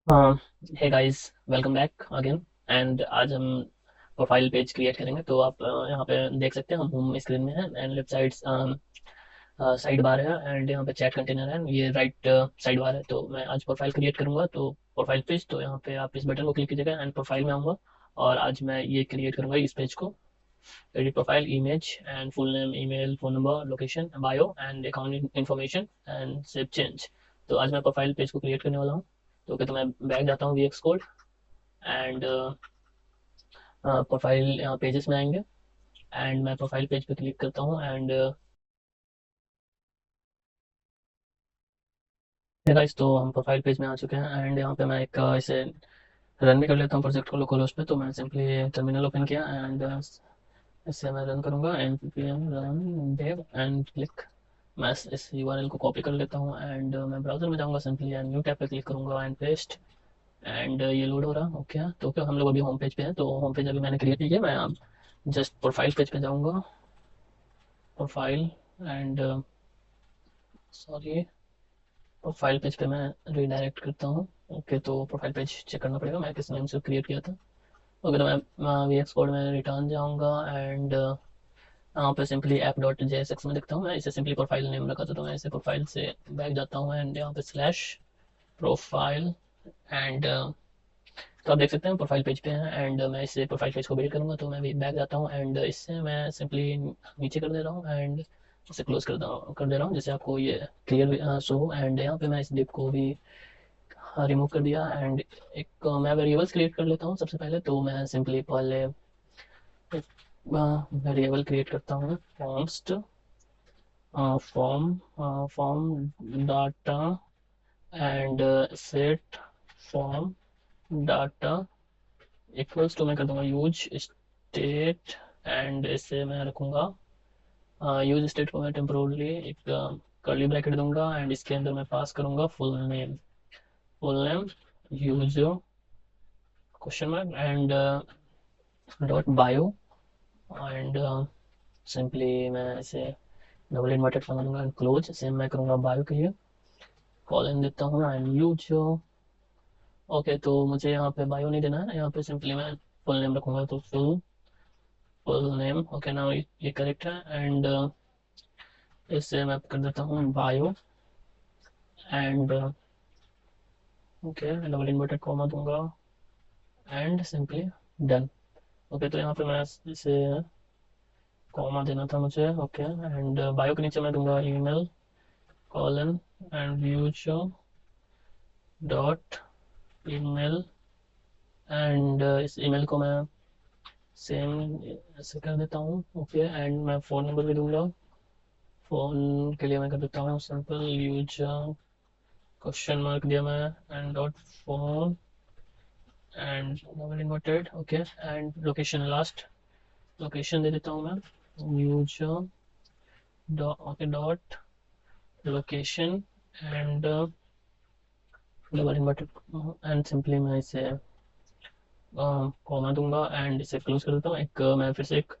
Hey guys, welcome back again. And आज हम profile page create करेंगे। तो आप यहाँ पे देख सकते हैं हम होम स्क्रीन में हैं and left side side bar है एंड यहाँ पे चैट कंटेनर है, ये राइट साइड बार है। तो मैं आज प्रोफाइल क्रिएट करूंगा तो प्रोफाइल पेज, तो यहाँ पे आप इस बटन को क्लिक कीजिएगा एंड प्रोफाइल में आऊँगा और आज मैं ये क्रिएट करूंगा इस पेज को। Edit profile, image and full name, email, phone number, location, bio and account information and save change. तो आज मैं प्रोफाइल पेज को क्रिएट करने वाला हूँ। तो ओके, तो मैं बैक जाता हूँ VX कोड एंड प्रोफाइल यहाँ पेजेस में आएंगे एंड मैं प्रोफाइल पेज पे क्लिक करता हूँ एंड गाइस, तो हम प्रोफाइल पेज में आ चुके हैं एंड यहाँ पे मैं एक इसे रन भी कर लेता हूँ प्रोजेक्ट को लोकल होस्ट पे। तो मैं सिंपली टर्मिनल ओपन किया एंड इससे मैं रन करूँगा npm run dev and click. मैं इस URL को कॉपी कर लेता हूँ एंड मैं ब्राउजर में जाऊँगा सिंपली एंड न्यू टैब पे क्लिक करूँगा एंड पेस्ट एंड ये लोड हो रहा। ओके, तो क्या हम लोग अभी होम पेज पे हैं, तो होम पेज अभी मैंने क्रिएट नहीं किया। मैं अब जस्ट प्रोफाइल पेज पे जाऊँगा, profile and sorry, profile page पे मैं रीडायरेक्ट करता हूँ। ओके, तो प्रोफाइल पेज चेक करना पड़ेगा मैं किस नेम से क्रिएट किया था। ओके, तो मैं VX कोड में रिटर्न जाऊँगा एंड यहाँ पे सिंपली app.jsx में देखता हूँ। मैं इसे सिंपली प्रोफाइल नेम रखा था, तो मैं इसे प्रोफाइल से बैक जाता हूँ एंड यहाँ पे स्लैश प्रोफाइल एंड तो आप देख सकते हैं प्रोफाइल पेज पे हैं एंड मैं इसे प्रोफाइल पेज को बिल्ड करूँगा। तो मैं भी बैक जाता हूँ एंड इससे मैं सिंपली नीचे कर दे रहा हूँ एंड इसे क्लोज कर दे रहा हूँ जिससे आपको ये क्लियर शो हो। एंड यहाँ पे मैं इस डिप को भी रिमूव कर दिया एंड एक मैं वेरिएबल्स क्रिएट कर लेता हूँ। सबसे पहले तो मैं सिंपली पहले एक वेरिएबल क्रिएट करता हूँ, const form data and set form data equals to मैं कर दूंगा यूज स्टेट एंड इसे मैं रखूंगा यूज स्टेट को मैं टेम्पोरली एक कर्ली ब्रैकेट दूंगा एंड इसके अंदर मैं पास करूंगा full name user question mark and dot bio and simply मैं इसे डबल इन्वर्टेड कॉमा दूंगा एंड क्लोज। सेम मैं करूंगा बायो के लिए, कॉलन देता हूँ एंड यूजर। ओके, तो मुझे यहाँ पे बायो नहीं देना है, यहाँ पे सिंपली मैं फुल नेम रखूंगा। तो फुल नेम ओके, ना ये करेक्ट है एंड इससे मैं कर देता हूँ bio and okay double inverted comma दूंगा एंड सिंपली डन। ओके, तो यहाँ पे मैं इसे कॉमा देना था मुझे। ओके, एंड बायो के नीचे मैं दूंगा email colon and user dot email and इस ईमेल को मैं सेम ऐसे कर देता हूँ। ओके, एंड मैं फ़ोन नंबर भी दूंगा। फ़ोन के लिए मैं कर देता हूँ सिंपल यूजर क्वेश्चन मार्क दिया मैं and dot phone and double inverted. Okay, and location last location दे देता हूँ मैं user dot okay dot location and double inverted and simply मैं इसे कॉमा दूंगा एंड इसे क्लोज कर देता हूँ। एक मैं फिर से एक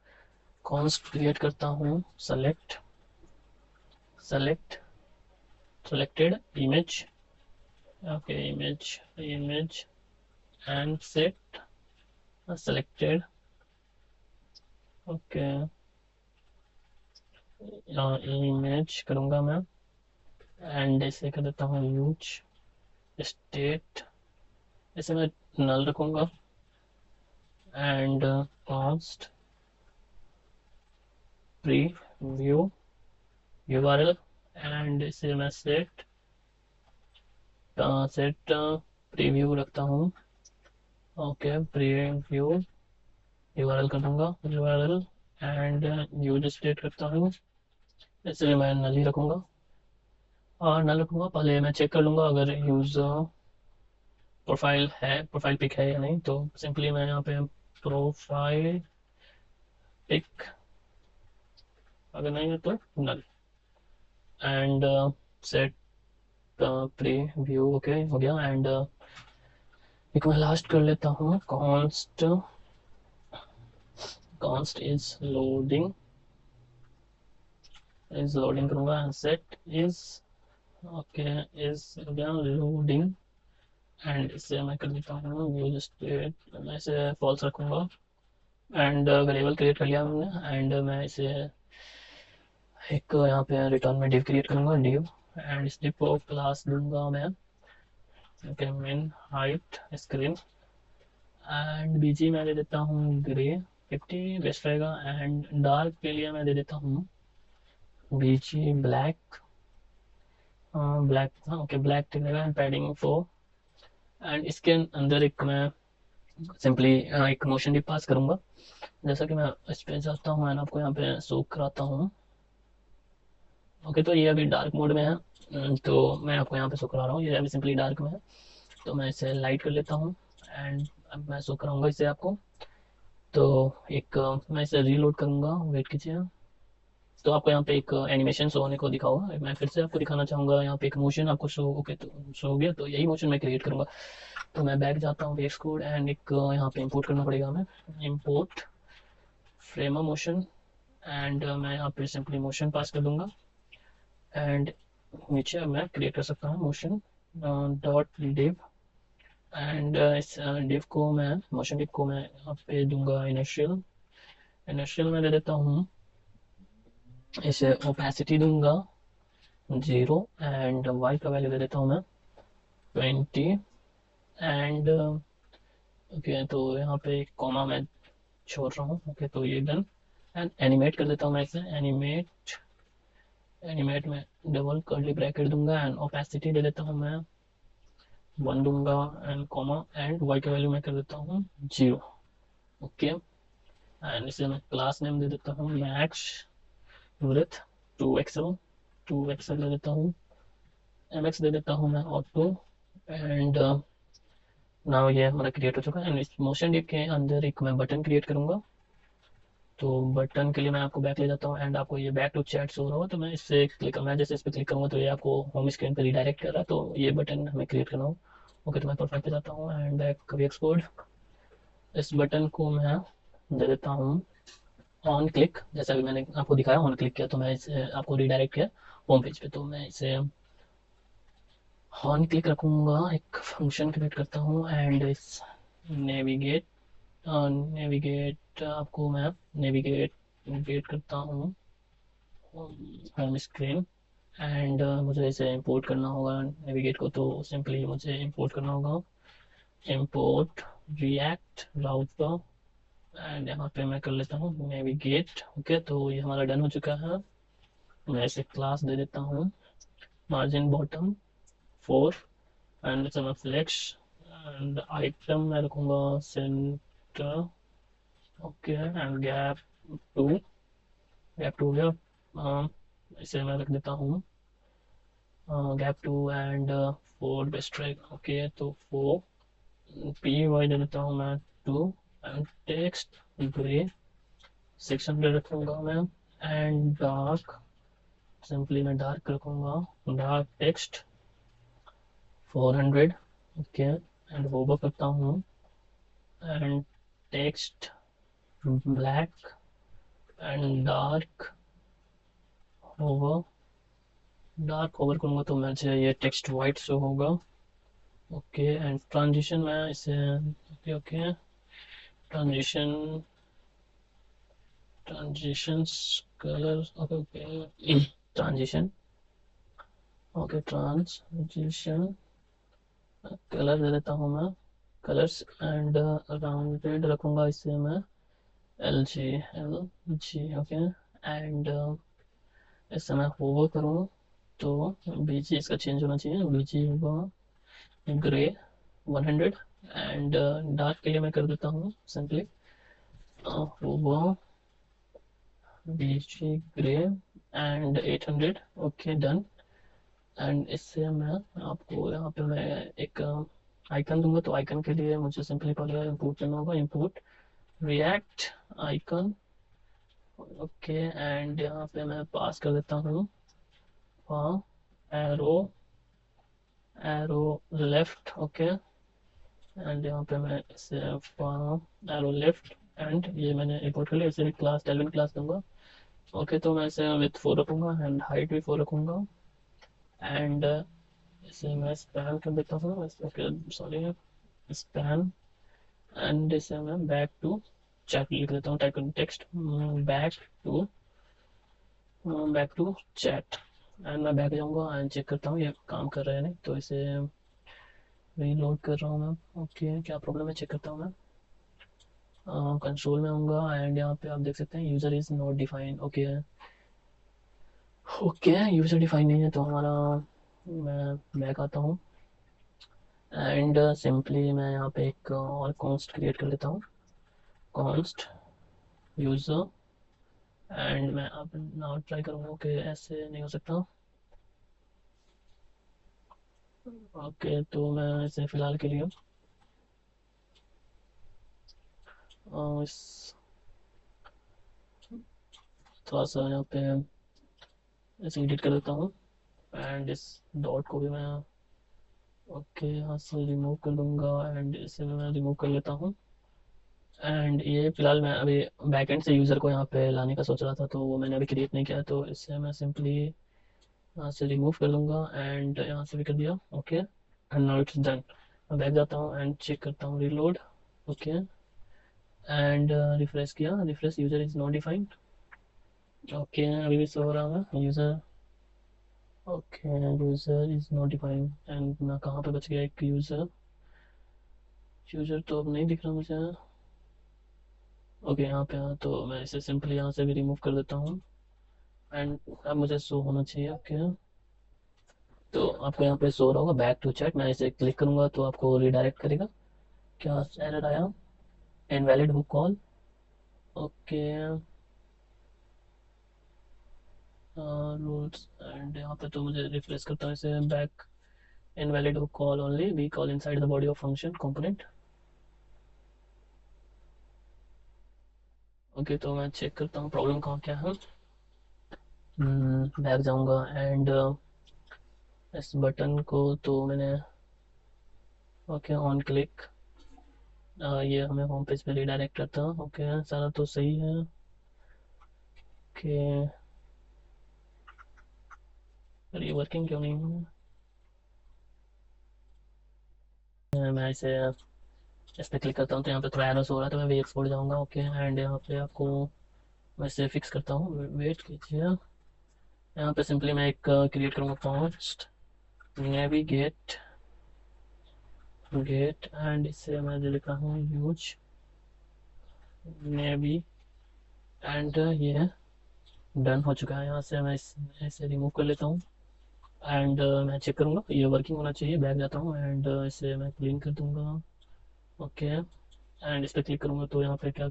कॉन्स्ट क्रिएट करता हूँ, select selected image, okay, image and set selected, okay, image करूंगा मैं एंड इसे कर देता हूँ यूज स्टेट, इसे मैं नल रखूंगा and const preview URL and इसे मैं सेट प्रीव्यू रखता हूँ। ओके, प्रीव्यू URL कर दूंगा URL एंड यूज स्टेट रखता हूँ, इसे मैं नल ही रखूंगा और नल रखूंगा। पहले मैं चेक कर लूंगा अगर यूजर प्रोफाइल पिक है या नहीं। तो सिंपली मैं यहाँ पे प्रोफाइल पिक, अगर नहीं है तो null and set preview. Okay, हो गया एंड एक मैं लास्ट कर लेता हूँ, कॉन्स्ट इज लोडिंग करूंगा and set is okay is हो गया लोडिंग एंड इसे मैं कर देता हूँ यूज स्टेट, मैं इसे फॉल्स रखूँगा। एंड वेरिएबल क्रिएट कर लिया हमने, एंड मैं इसे एक यहाँ पे रिटर्न में डिव क्रिएट करूँगा, डिव, एंड इस डिव को क्लास दूंगा मैं okay min height screen, and BG मैं दे देता हूँ ग्रे 50 बेस्ट रहेगा। एंड डार्क के लिए मैं दे देता हूँ बीजी ब्लैक, ब्लैक, हाँ ओके ब्लैक ठीक रहेगा। एंड पैडिंग 4, एंड इसके अंदर एक मैं सिंपली एक मोशन डिप पास करूँगा। जैसा कि मैं इस पे जाता हूँ एंड आपको यहाँ पे शो कराता हूँ। ओके तो ये अभी डार्क मोड में है, तो मैं आपको यहाँ पे शो करा रहा हूँ, ये अभी सिंपली डार्क में है। तो मैं इसे लाइट कर लेता हूँ एंड अब मैं शो कराऊंगा इसे आपको। तो एक मैं इसे रीलोड करूंगा, वेट कीजिए। तो आपको यहाँ पे एक एनिमेशन शो होने को दिखा होगा, मैं फिर से आपको दिखाना चाहूँगा। यहाँ पे एक मोशन आपको शो, ओके तो शो हो गया, तो यही मोशन मैं क्रिएट करूँगा। तो मैं बैक जाता हूँ VS कोड एंड एक यहाँ पे इंपोर्ट करना पड़ेगा हमें, इंपोर्ट फ्रेम मोशन, एंड मैं यहाँ पे सिंपली मोशन पास कर दूंगा। एंड नीचे मैं क्रिएट कर सकता हूँ मोशन डॉट डिव, एंड इस डिव को मैं, मोशन डिव को मैं यहाँ पे दूंगा इनिशियल, इनिशियल में दे देता हूँ इसे ओपेसिटी दूंगा 0, एंड वाई का वैल्यू दे देता हूँ मैं 20, एंड ओके तो यहाँ पे एक कॉमा मैं छोड़ रहा हूँ। ओके तो ये डन, एंड एनिमेट कर देता हूँ मैं इसे, एनिमेट, एनिमेट में डबल कर्ली ब्रैकेट दूंगा एंड ओपेसिटी दे देता हूँ मैं 1 दूंगा, एंड कॉमा, एंड वाई का वैल्यू मैं कर देता हूँ 0। ओके एंड इसे मैं क्लास नेम दे देता हूँ मैक्स विड्थ 2 एक्सएल, 2 एक्सएल दे देता हूँ, mx दे देता हूँ मैं ऑटो, एंड नाउ ये हमारा क्रिएट हो चुका है। एंड इस मोशन डिप के अंदर एक मैं बटन क्रिएट करूंगा। तो बटन के लिए मैं आपको बैक ले जाता हूँ एंड आपको ये बैक टू चैट शो हो रहा होगा, तो मैं इससे क्लिक, मैं जैसे इस पर क्लिक करूँगा तो ये आपको होम स्क्रीन पर रिडायरेक्ट कर रहा है, तो ये बटन हमें क्रिएट करना हो। ओके तो मैं प्रोफाइल पे जाता हूँ एंड बैक VS कोड, इस बटन को मैं दे देता हूँ ऑन क्लिक, जैसा कि मैंने आपको दिखाया ऑन क्लिक किया तो मैं इसे आपको रिडायरेक्ट किया होम पेज पे। तो मैं इसे ऑन क्लिक रखूँगा, एक फंक्शन क्रिएट करता हूँ एंड इस नेविगेट, नेविगेट आपको मैं नेविगेट क्रिएट करता हूँ होम स्क्रीन, एंड मुझे इसे इंपोर्ट करना होगा नेविगेट को। तो सिंपली मुझे इंपोर्ट करना होगा, इंपोर्ट रिएक्ट राउटर, एंड यहाँ पे मैं कर लेता हूँ नेविगेट। ओके तो ये हमारा डन हो चुका है। मैं इसे क्लास दे देता हूँ मार्जिन बॉटम 4, एंड इसे मैं फ्लेक्स, एंड आइटम मैं रखूँगा centre. Okay and gap 2, gap 2 गया, इसे मैं रख देता हूँ गैप 2 एंड 4 बेस्ट रहेगा। ओके तो 4 पी वाई दे देता हूँ मैं 2, एंड टेक्स्ट ग्रे 600 रखूँगा मैं, एंड डार्क सिंपली मैं डार्क रखूँगा, dark text 400। Okay and hover करता हूँ and text black and dark hover, dark hover करूँगा तो मुझे ये टेक्स्ट वाइट शो होगा। ओके एंड ट्रांजिशन मैं इसे okay okay transition, transitions colour okay okay transition, okay transition colour दे देता हूँ मैं कलर्स, एंड राउंडेड रखूँगा इसे मैं LG ओके, एंड इस समय होवर करूँ तो बीजी इसका चेंज होना चाहिए, बीजी होगा ग्रे 100, एंड डार्क के लिए मैं कर देता हूँ simply hover BG grey and 800। Okay done, and इससे मैं आपको यहाँ पे मैं एक आइकन दूंगा। तो आइकन के लिए मुझे सिंपली पहले इंपोर्ट करना होगा, import react icon. Okay and यहाँ पे मैं पास कर देता हूँ arrow, arrow left. Okay and यहाँ पे मैं इसे एरो लेफ्ट, एंड ये मैंने इंपोर्ट कर लिया, इसे क्लास टेलविन क्लास दूंगा। ओके तो मैं इसे विथ 4 रखूँगा एंड हाइट भी 4 रखूँगा, एंड इसे मैं स्पैन कर देता हूँ, ओके सॉरी, स्पैन। एंड इसे मैं बैक टू चैट लिख देता हूँ, टाइप कर text to back to chat. And मैं बैक जाऊँगा एंड चेक करता हूँ ये काम कर रहा है नहीं, तो इसे रीलोड कर रहा हूँ मैं। ओके क्या प्रॉब्लम है चेक करता हूँ मैं। कंसोल में आऊँगा एंड यहाँ पे आप देख सकते हैं user is not define. Okay okay user define नहीं है तो हमारा, मैं बैक आता हूँ एंड सिंपली मैं यहाँ पे एक और कॉन्स्ट क्रिएट कर लेता हूँ, कॉन्स्ट यूज़र। एंड मैं अब नाउ ट्राई करूँगा कि ऐसे नहीं हो सकता। ओके तो मैं इसे फ़िलहाल के लिए इस थोड़ा सा यहाँ पे इसे एडिट कर देता हूँ एंड इस डॉट को भी मैं ओके यहाँ से रिमूव कर दूंगा एंड इसे मैं रिमूव कर लेता हूँ। एंड ये फिलहाल मैं अभी बैकएंड से यूज़र को यहाँ पे लाने का सोच रहा था, तो वो मैंने अभी क्रिएट नहीं किया, तो इससे मैं सिंपली यहाँ से रिमूव कर लूँगा एंड यहाँ से भी कर दिया। Okay and now it's done. मैं बैक जाता हूँ एंड चेक करता हूँ रीलोड। ओके एंड रिफ्रेश किया, refresh user is not defined. Okay अभी भी शो हो रहा है user. Okay user is not defined and मैं कहाँ पे बच गया एक यूज़र, यूज़र तो अब नहीं दिख रहा मुझे। ओके यहाँ पे हाँ, तो मैं इसे सिंपली यहाँ से भी रिमूव कर देता हूँ एंड अब मुझे शो होना चाहिए। ओके तो आपको यहाँ पे शो रहा होगा बैक टू चैट, मैं इसे क्लिक करूँगा तो आपको रिडायरेक्ट करेगा। क्या एरर आया, invalid hook call. Okay rules and यहाँ पे तो मुझे रिफ्रेश करता हूँ इसे, back invalid hook call only we call inside the body of function component. Okay तो मैं चेक करता हूँ प्रॉब्लम कहाँ क्या है। बैक जाऊँगा एंड इस बटन को तो मैंने ओके ऑन क्लिक ये हमें होम पेज पे रिडायरेक्ट करता है। ओके सारा तो सही है। ओके पर ये वर्किंग क्यों नहीं है, मैं इस पे क्लिक करता हूँ तो यहाँ पे थोड़ा एरर हो रहा है, तो मैं वे एक्सपोर्ट जाऊँगा। ओके एंड यहाँ पे आपको मैं इसे फिक्स करता हूँ, वेट कीजिए। यहाँ पे सिंपली मैं एक क्रिएट करूँगा कॉन्स्ट नेविगेट गेट एंड इससे मैं जो लिख रहा हूँ यूज नेवी एंड ये डन हो चुका है। यहाँ से मैं इसे रिमूव कर लेता हूँ एंड मैं चेक करूँगा ये वर्किंग होना चाहिए। बैक जाता हूँ एंड इसे मैं क्लीन कर दूँगा। ओके एंड इस पर क्लिक करूँगा तो यहाँ पे क्या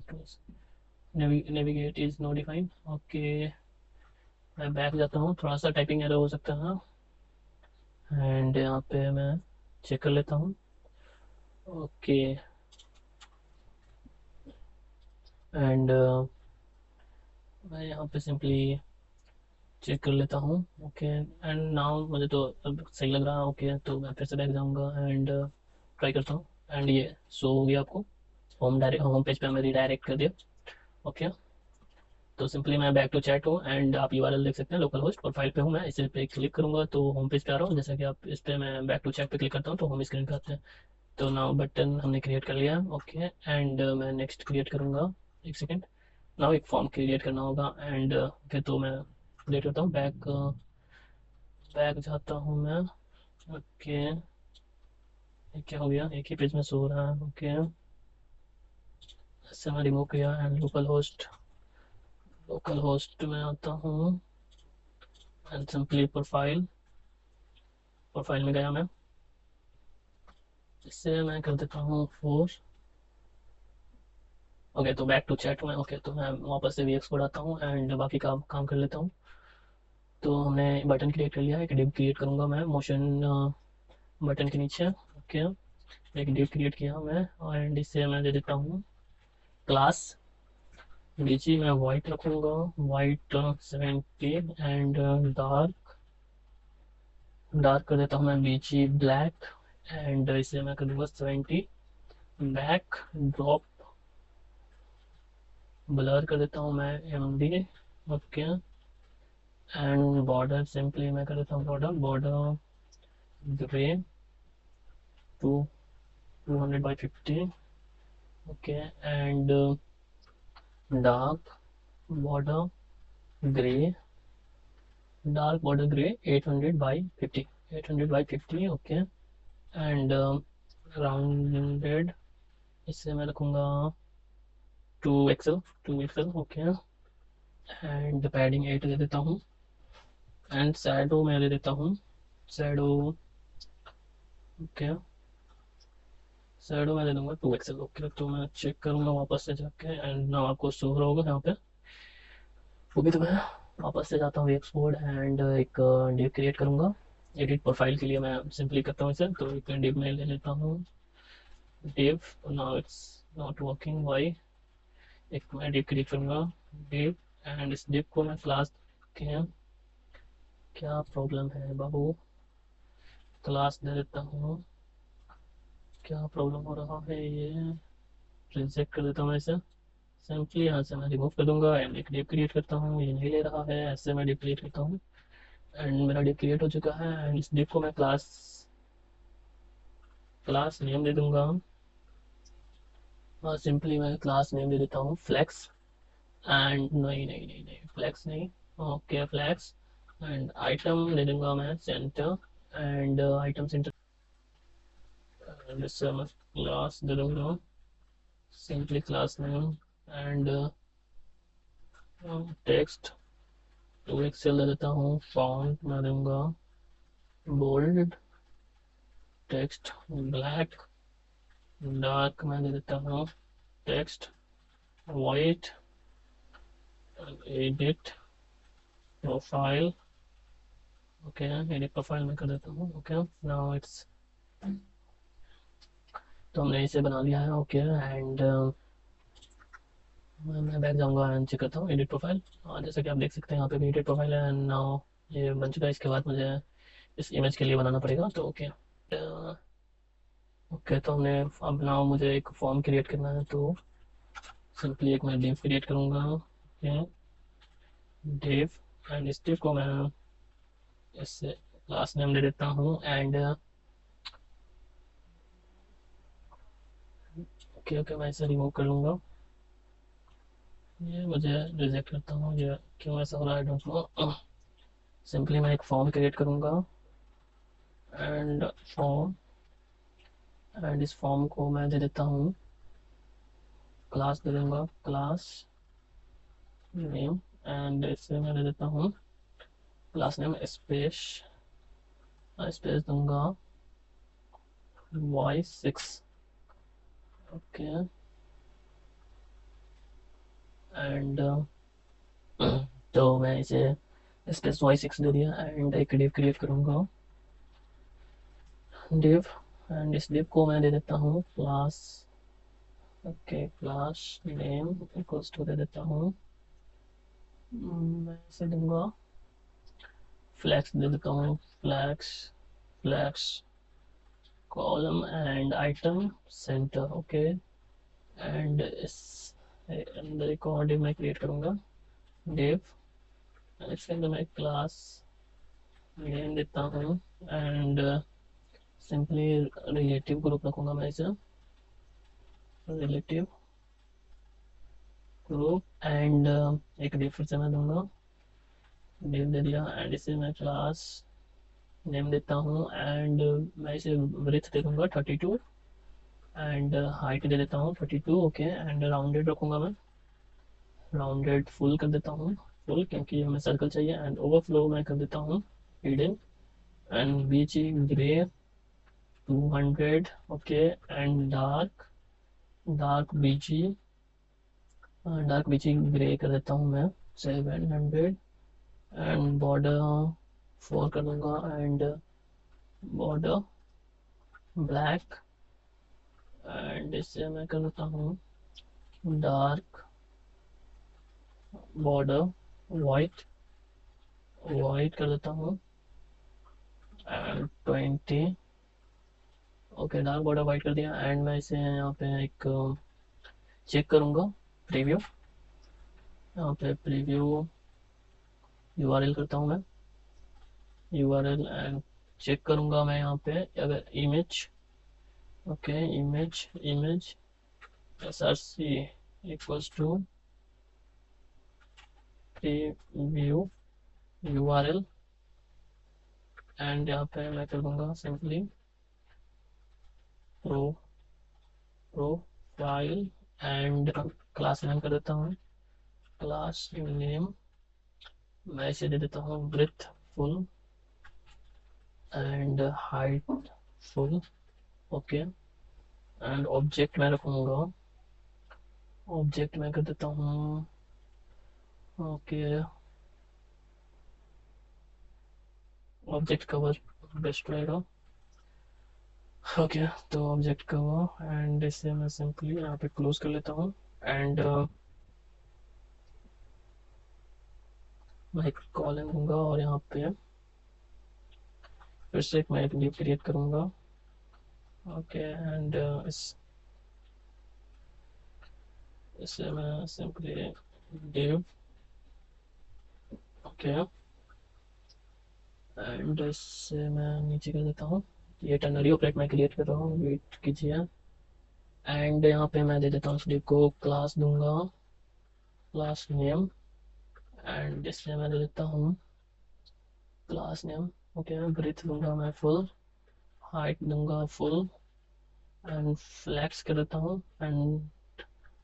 navigate is not defined. Okay मैं बैक जाता हूँ, थोड़ा सा टाइपिंग एरर हो सकता है एंड यहाँ पे मैं चेक कर लेता हूँ। ओके एंड मैं यहाँ पे सिंपली चेक कर लेता हूँ। ओके एंड नाउ मुझे तो अब सही लग रहा है। ओके तो मैं फिर से बैक जाऊँगा एंड ट्राई करता हूँ एंड ये शो हो गया आपको, होम पेज पे हमें रिडायरेक्ट कर दिया। ओके तो सिंपली मैं बैक टू चैट हूँ एंड आप यूआरएल देख सकते हैं, लोकल होस्ट प्रोफाइल पे हूँ मैं, इसे पे क्लिक करूंगा तो होम पेज पे आ रहा हूँ। जैसा कि आप इस पे मैं बैक टू चैट पे क्लिक करता हूँ तो होम स्क्रीन पे आते हैं। तो नाउ बटन हमने क्रिएट कर लिया। ओके एंड मैं नेक्स्ट क्रिएट करूंगा, एक सेकेंड। नाउ एक फॉर्म क्रिएट करना होगा एंड फिर तो मैं क्रिएट करता हूँ, बैक बैक जाता हूँ मैं। ओके क्या हो गया, एक ही पेज में शो हो रहा है। ओके इससे मैं रिमूव किया एंड लोकल होस्ट में आता हूँ एंड सिंपली प्रोफाइल प्रोफाइल में गया मैं, इससे मैं कर देता हूँ 4। ओके तो बैक टू चैट में। ओके तो मैं वापस से वीएक्स कोड आता हूँ एंड बाकी काम काम कर लेता हूँ। तो हमने बटन क्रिएट कर लिया है, एक डिव क्रिएट करूँगा मैं मोशन बटन के नीचे। ओके एक डिव क्रिएट किया मैं एंड इससे मैं दे देता हूँ क्लास बीजी, मैं वाइट रखूँगा, वाइट 70 एंड डार्क डार्क कर देता हूँ मैं बीजी ब्लैक एंड इसे मैं कर दूँगा 70। बैक ड्रॉप ब्लर कर देता हूँ मैं MD। Okay and border simply मैं कर देता हूँ border grey to 200/50, okay, and dark border gray, 800/50, 800/50, okay, and rounded, इससे मैं रखूँगा 2XL, 2XL, okay, and padding 8 दे देता हूँ, and shadow मैं दे देता हूँ, shadow, okay, shadow मैं दे दूँगा 2XL, okay, तो मैं चेक करूँगा वापस से जाके, एंड ना आपको शो हो रहा होगा यहाँ पे, ओके, तो मैं वापस से जाता हूँ एक्सपोर्ट एंड एक डिव क्रिएट करूँगा। एडिट प्रोफाइल के लिए मैं सिंपली करता हूँ इसे, तो एक डिव में ले लेता हूँ div, now it's not working, why, एक मैं डिव क्रिएट करूँगा डिव, एंड इस डिव को मैं क्लास के, क्या प्रॉब्लम है बाबू, क्लास दे देता हूँ, क्या प्रॉब्लम हो रहा है, ये रिजेक्ट कर देता हूँ इसे सिंपली, यहाँ से मैं रिमूव कर दूंगा एंड एक डिव क्रिएट करता हूँ, ये नहीं ले रहा है, ऐसे मैं डिव क्रिएट करता हूँ एंड मेरा डिव क्रिएट हो चुका है, एंड इस डिव को मैं क्लास नेम दे दूंगा, सिंपली मैं क्लास नेम दे देता हूँ फ्लेक्स, एंड नहीं नहीं नहीं नहीं फ्लेक्स नहीं, ओके फ्लेक्स, एंड आइटम दे दूंगा मैं centre, and item centre, and इससे मैं क्लास दे दूंगा simply class name, and text 2XL दे देता हूँ, फॉन्ट मैं दूंगा बोल्ड, टेक्स्ट ब्लैक, डार्क मैं दे देता हूँ text white, edit profile, okay, edit profile में कर देता हूँ, ओके, नाउ इट्स, तो हमने इसे बना लिया है, ओके, एंड मैं बैक जाऊँगा एंड चेक करता हूँ एडिट प्रोफाइल, जैसा कि आप देख सकते हैं यहाँ पे भी एडिट प्रोफाइल है, एंड नाउ ये बन चुका है, इसके बाद मुझे इस इमेज के लिए बनाना पड़ेगा, तो ओके, ओके, तो हमने, अब नाउ मुझे एक फॉर्म क्रिएट करना है, तो सिंपली एक मैं डिव क्रिएट करूँगा, ओके, डिव, एंड इस डिव को मैं इससे क्लास नेम दे देता हूँ, एंड ओके ओके, मैं इसे रिमूव कर लूँगा, ये मुझे रिजेक्ट करता हूँ, ये क्यों ऐसा हो रहा है, डोंट नो, सिंपली मैं एक फॉर्म क्रिएट करूँगा, एंड फॉर्म, एंड इस फॉर्म को मैं दे देता हूँ क्लास, दे दूँगा क्लास नेम, एंड इससे मैं दे देता हूँ क्लास नेम स्पेस, स्पेस दूंगा y6, ओके, एंड तो मैं इसे स्पेस y6 दे दिया, एंड एक डिव क्रिएट करूँगा डिव, एंड इस डिव को मैं दे देता हूँ class, okay, class name equals to दे देता हूँ, मैं इसे दूंगा फ्लैक्स, दे देता हूँ flex, flex column and item centre, okay, and इस अंदर एक और डिव मैं क्रिएट करूँगा डिव, इसके अंदर मैं क्लास नेम देता हूँ, एंड सिंपली रिलेटिव ग्रुप रखूँगा मैं इसे, रिलेटिव ग्रुप, एंड एक डिव फिर से मैं दूंगा डिव दे दिया, एंड इसे मैं क्लास नेम देता हूँ, एंड मैं इसे विड्थ दे दूंगा 32, एंड हाइट दे देता हूँ 32, ओके, एंड राउंडेड रखूँगा मैं, राउंडेड फुल कर देता हूँ, फुल क्योंकि हमें सर्कल चाहिए, एंड ओवरफ्लो मैं कर देता हूँ हिडन, एंड बीची ग्रे 200, ओके, एंड डार्क बीची ग्रे कर देता हूँ मैं 700, एंड बॉर्डर 4 कर दूंगा, एंड बॉर्डर ब्लैक, एंड इससे मैं कर देता हूँ डार्क बॉर्डर वाइट, वाइट कर देता हूँ, and 20, okay, dark border white कर दिया, एंड मैं इसे यहाँ पे एक चेक करूँगा प्रीव्यू, यहाँ पे प्रीव्यू URL करता हूँ मैं, URL, एंड चेक करूंगा मैं यहाँ पे अगर image, okay image src equals to preview url, and यहाँ पे मैं कर दूंगा simply profile, and class name कर देता हूँ, क्लास नेम मैं इसे दे देता हूँ breadth full and height full, okay. And object मैं रखूंगा, ऑब्जेक्ट मैं कर देता हूँ, ओके ऑब्जेक्ट कवर बेस्ट रहेगा, ओके। तो ऑब्जेक्ट कवर, एंड इसे मैं सिंपली यहाँ पे क्लोज कर लेता हूँ, एंड मैं एक कॉलम दूंगा और यहाँ पे फिर से मैं एक न्यू क्रिएट करूंगा, ओके। एंड इसे मैं सिंपली div, ओके। एंड इससे मैं नीचे कर देता हूँ, ये टर्नरी ऑपरेट मैं क्रिएट कर रहा हूँ, वेट कीजिए। एंड यहाँ पे मैं दे देता हूँ स्लिप को क्लास दूंगा, क्लास नेम, एंड इसमें मैं दे देता हूँ क्लास नेम, ओके। ब्रीथ दूंगा मैं फुल, हाइट दूंगा फुल, एंड फ्लैक्स कर देता हूँ, and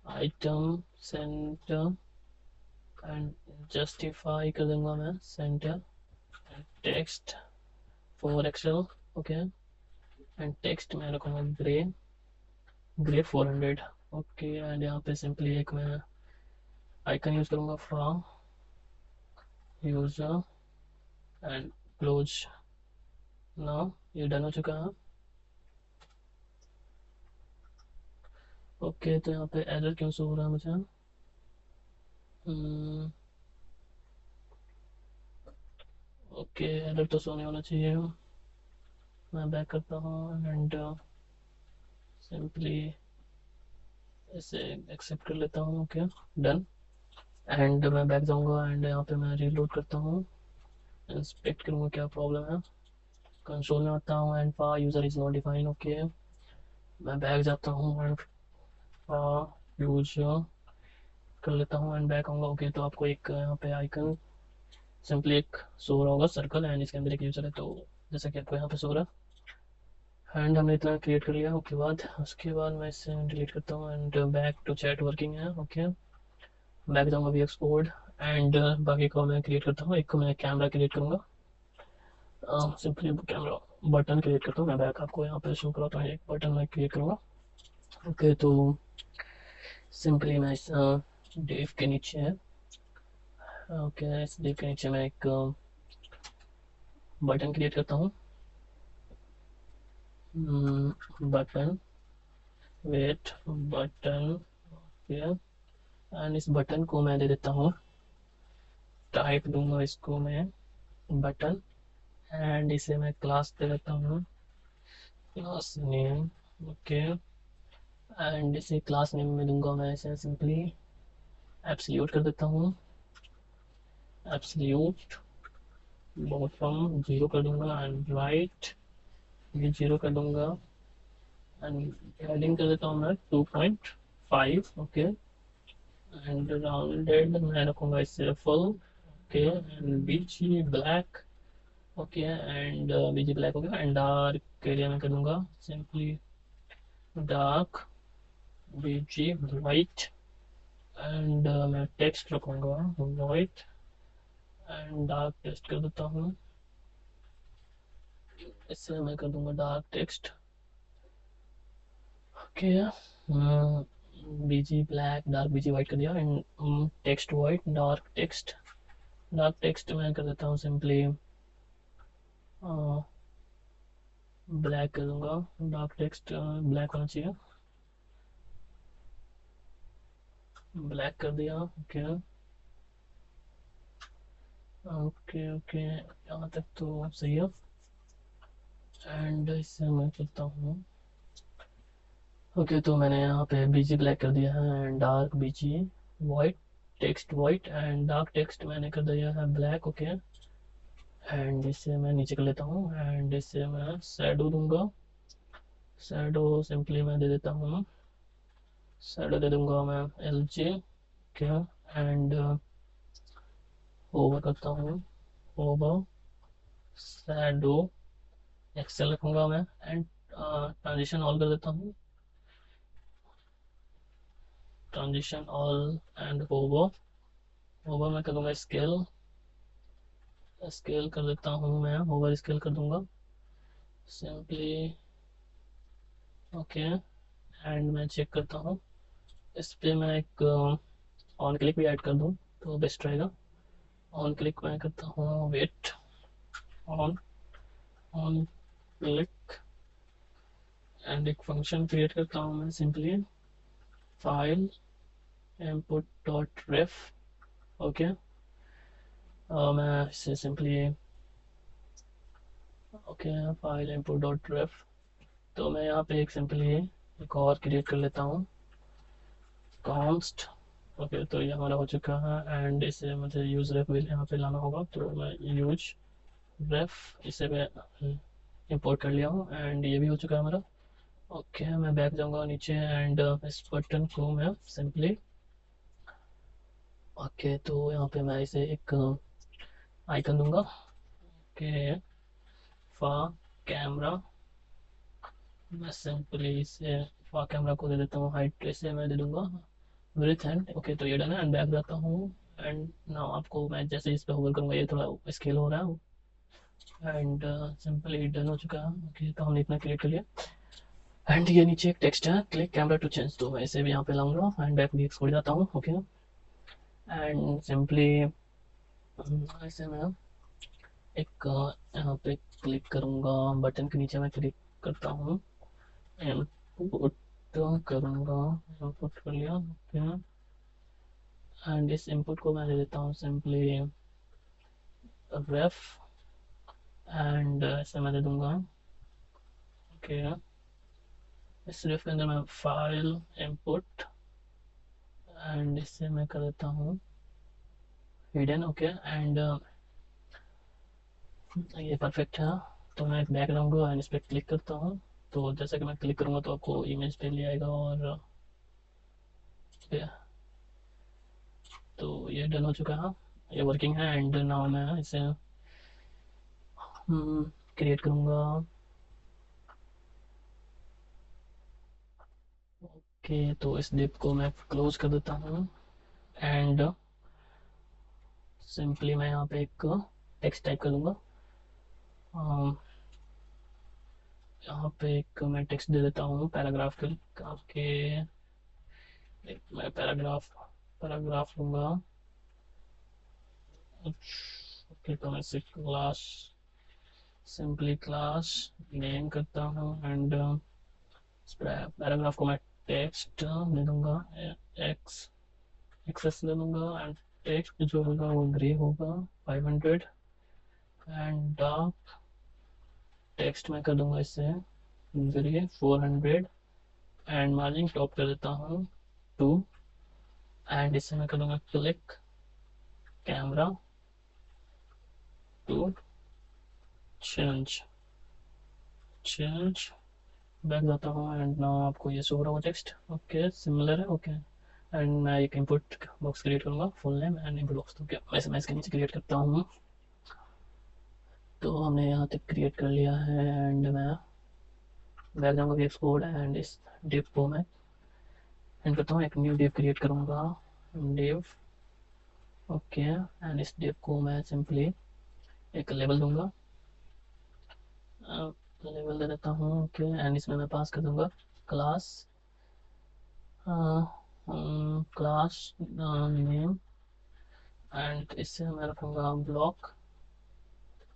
item centre, and justify कर दूंगा मैं centre, text for excel, okay. And text मैं रखूंगा ग्रे 400, ओके। एंड यहाँ पे सिंपली एक मैं आइकन यूज करूंगा for user and close now, ये डन हो चुका है, ओके। तो यहाँ पे एरर क्यों शो हो रहा है मुझे, ओके एरर तो शो नहीं होना चाहिए, मैं बैक करता हूँ एंड सिंपली इसे एक्सेप्ट कर लेता हूँ, ओके डन। एंड मैं बैक जाऊँगा एंड यहाँ पे मैं रीलोड करता हूँ, इंस्पेक्ट करूँगा क्या प्रॉब्लम है, कंसोल में आता हूँ and for user is not define, okay. मैं बैक जाता हूँ एंड फॉर यूजर कर लेता हूँ एंड बैक आऊँगा, ओके। तो आपको एक यहाँ पे आइकन सिंपली एक शो हो रहा होगा सर्कल, एंड इसके अंदर एक यूजर है, तो जैसा कि आपको यहाँ पे शो हो रहा है, एंड हमने इतना क्रिएट कर लिया, ओके। उसके बाद मैं इसे डिलीट करता हूँ and back to chat working है, ओके। बैक जाऊँगा वी एक्स कोड, एंड बाकी को मैं क्रिएट करता हूँ, एक को मैं कैमरा क्रिएट करूँगा, सिंपली कैमरा बटन क्रिएट करता हूँ मैं, बैक आपको यहाँ पे शो कराता हूँ, एक बटन मैं क्रिएट करूँगा, ओके। तो सिंपली मैं इस डेव के नीचे है, ओके, इस डेव के नीचे मैं एक बटन क्रिएट करता हूँ, button wait button, okay. And इस बटन को मैं दे देता हूँ, टाइप दूंगा इसको मैं बटन, एंड इसे मैं क्लास दे देता हूँ, क्लास नेम, ओके। एंड इसे क्लास नेम में दूंगा मैं इसे सिंपली एब्सोल्यूट कर देता हूँ, एब्सोल्यूट बॉटम 0 कर दूंगा, एंड राइट भी 0 कर दूंगा, एंड हेडिंग कर देता हूँ मैं 2.5, ओके। एंड राउंडेड मैं रखूंगा इससे full, okay. And BG black, okay. And BG black हो गया, एंड डार्क एरिया में कर दूंगा simply dark BG white, and मैं टेक्स्ट रखूंगा वाइट, एंड डार्क टेक्स्ट कर देता हूँ, इससे मैं कर दूंगा dark text, okay. BG black dark BG white कर दिया, and text white, dark text मैं कर देता हूँ सिंपली ब्लैक कर दूंगा, डार्क टेक्स्ट ब्लैक होना चाहिए, ब्लैक कर दिया, ओके ओके ओके, यहाँ तक तो सही है। एंड इससे मैं करता हूँ, ओके। तो मैंने यहाँ पे बीजी ब्लैक कर दिया है and dark BG white, text white, and dark text मैंने कर दिया है ब्लैक, ओके। एंड इसे मैं नीचे कर लेता हूँ एंड इसे मैं शैडो दूंगा। शैडो सिंपली मैं दे देता हूँ, शैडो दे दूंगा मैं LG। क्या एंड ओवर करता हूँ, ओवर शैडो एक्सेल रखूंगा मैं एंड ट्रांजिशन ऑल कर देता हूँ, transition all and over. Over मैं कर दूंगा स्केल, स्केल कर देता हूँ मैं, ओवर स्केल कर दूंगा सिंपली। ओके एंड मैं चेक करता हूँ, इस पे मैं एक ऑन क्लिक भी ऐड कर दूँ तो बेस्ट रहेगा। ऑन क्लिक मैं करता हूँ, wait, on on click and एक फंक्शन क्रिएट करता हूँ मैं simply, file input dot ref. Okay मैं इसे simply, okay file input dot ref. तो मैं यहाँ पे एक सिंपली एक और क्रिएट कर लेता हूँ, कॉन्स्ट। ओके तो ये हमारा हो चुका है एंड इसे मुझे यूज रेफ भी यहाँ पे लाना होगा, तो मैं यूज रेफ इसे मैं इंपोर्ट कर लिया हूँ एंड ये भी हो चुका है हमारा। ओके मैं बैक जाऊंगा नीचे एंड इस बटन को मैं सिंपली, ओके तो यहाँ पे मैं इसे एक आइकन दूंगा। ओके फा कैमरा, मैं सिंपली इसे फा कैमरा को दे देता हूँ हाइट, इसे मैं दे दूंगा विड्थ एंड। ओके तो ये डन है एंड बैक जाता हूँ एंड नाउ आपको मैं जैसे इस पे होवर करूंगा ये थोड़ा स्केल हो रहा है एंड सिंपली डन हो चुका है। ओके तो हमने इतना क्रिएट कर लिया एंड ये नीचे एक टेक्स्ट है, क्लिक कैमरा टू चेंज, तो मैं इसे भी यहाँ पे लाऊंगा एंड बैक भी छोड़ जाता हूँ। ओके एंड सिंपली ऐसे मैं एक यहाँ पे क्लिक करूंगा, बटन के नीचे मैं क्लिक करता हूँ, इनपुट करूंगा, इनपुट कर लिया। ओके एंड इस इनपुट को मैं दे देता हूँ सिंपली रेफ एंड इसे मैं दे दूंगा। ओके इस रेफ के अंदर मैं फाइल इनपुट एंड इससे मैं कर देता हूँ हिडन। ओके एंड ये परफेक्ट है। तो मैं बैक जाऊंगा एंड इस पर क्लिक करता हूँ, तो जैसा कि मैं क्लिक करूंगा तो आपको इमेज पे ले आएगा और तो ये डन हो चुका है, ये वर्किंग है एंड नाउ मैं इसे क्रिएट करूंगा। ओके तो इस डिप को मैं क्लोज कर देता हूँ एंड सिंपली मैं यहाँ पे एक टेक्स्ट टाइप कर दूंगा। यहाँ पे एक मैं टेक्स्ट दे देता हूँ पैराग्राफ के आपके, एक मैं पैराग्राफ पैराग्राफ लूंगा। ओके तो मैं क्लास सिंपली क्लास नेम करता हूँ एंड पैराग्राफ को मैं टेक्स्ट दे दूंगा, एक्स एक्सेस दे दूंगा एंड टेक्स्ट जो होगा वो ग्रे होगा 500 एंड डार्क टेक्स्ट मैं कर दूंगा इससे ग्रे 400 एंड मार्जिन टॉप कर देता हूँ 2 एंड इससे मैं कर दूंगा click camera to change change. Back जाता हूँ एंड नाउ आपको ये शो हो रहा होगा टेक्स्ट। ओके सिमिलर है। ओके एंड मैं एक इनपुट बॉक्स क्रिएट करूंगा, full name and input box, तो क्या वैसे मैं इसके नीचे क्रिएट करता हूँ। तो हमने यहाँ तक क्रिएट कर लिया है एंड मैं बैक जाऊंगा VS कोड एंड इस डिव को मैं एंड करता हूँ, एक न्यू डिव क्रिएट करूंगा, डिव। ओके एंड इस डिव को मैं सिंपली एक लेवल दूंगा, लेवल दे देता हूँ। ओके एंड इसमें मैं पास कर दूंगा क्लास, क्लास नेम एंड इससे मैं रखूंगा block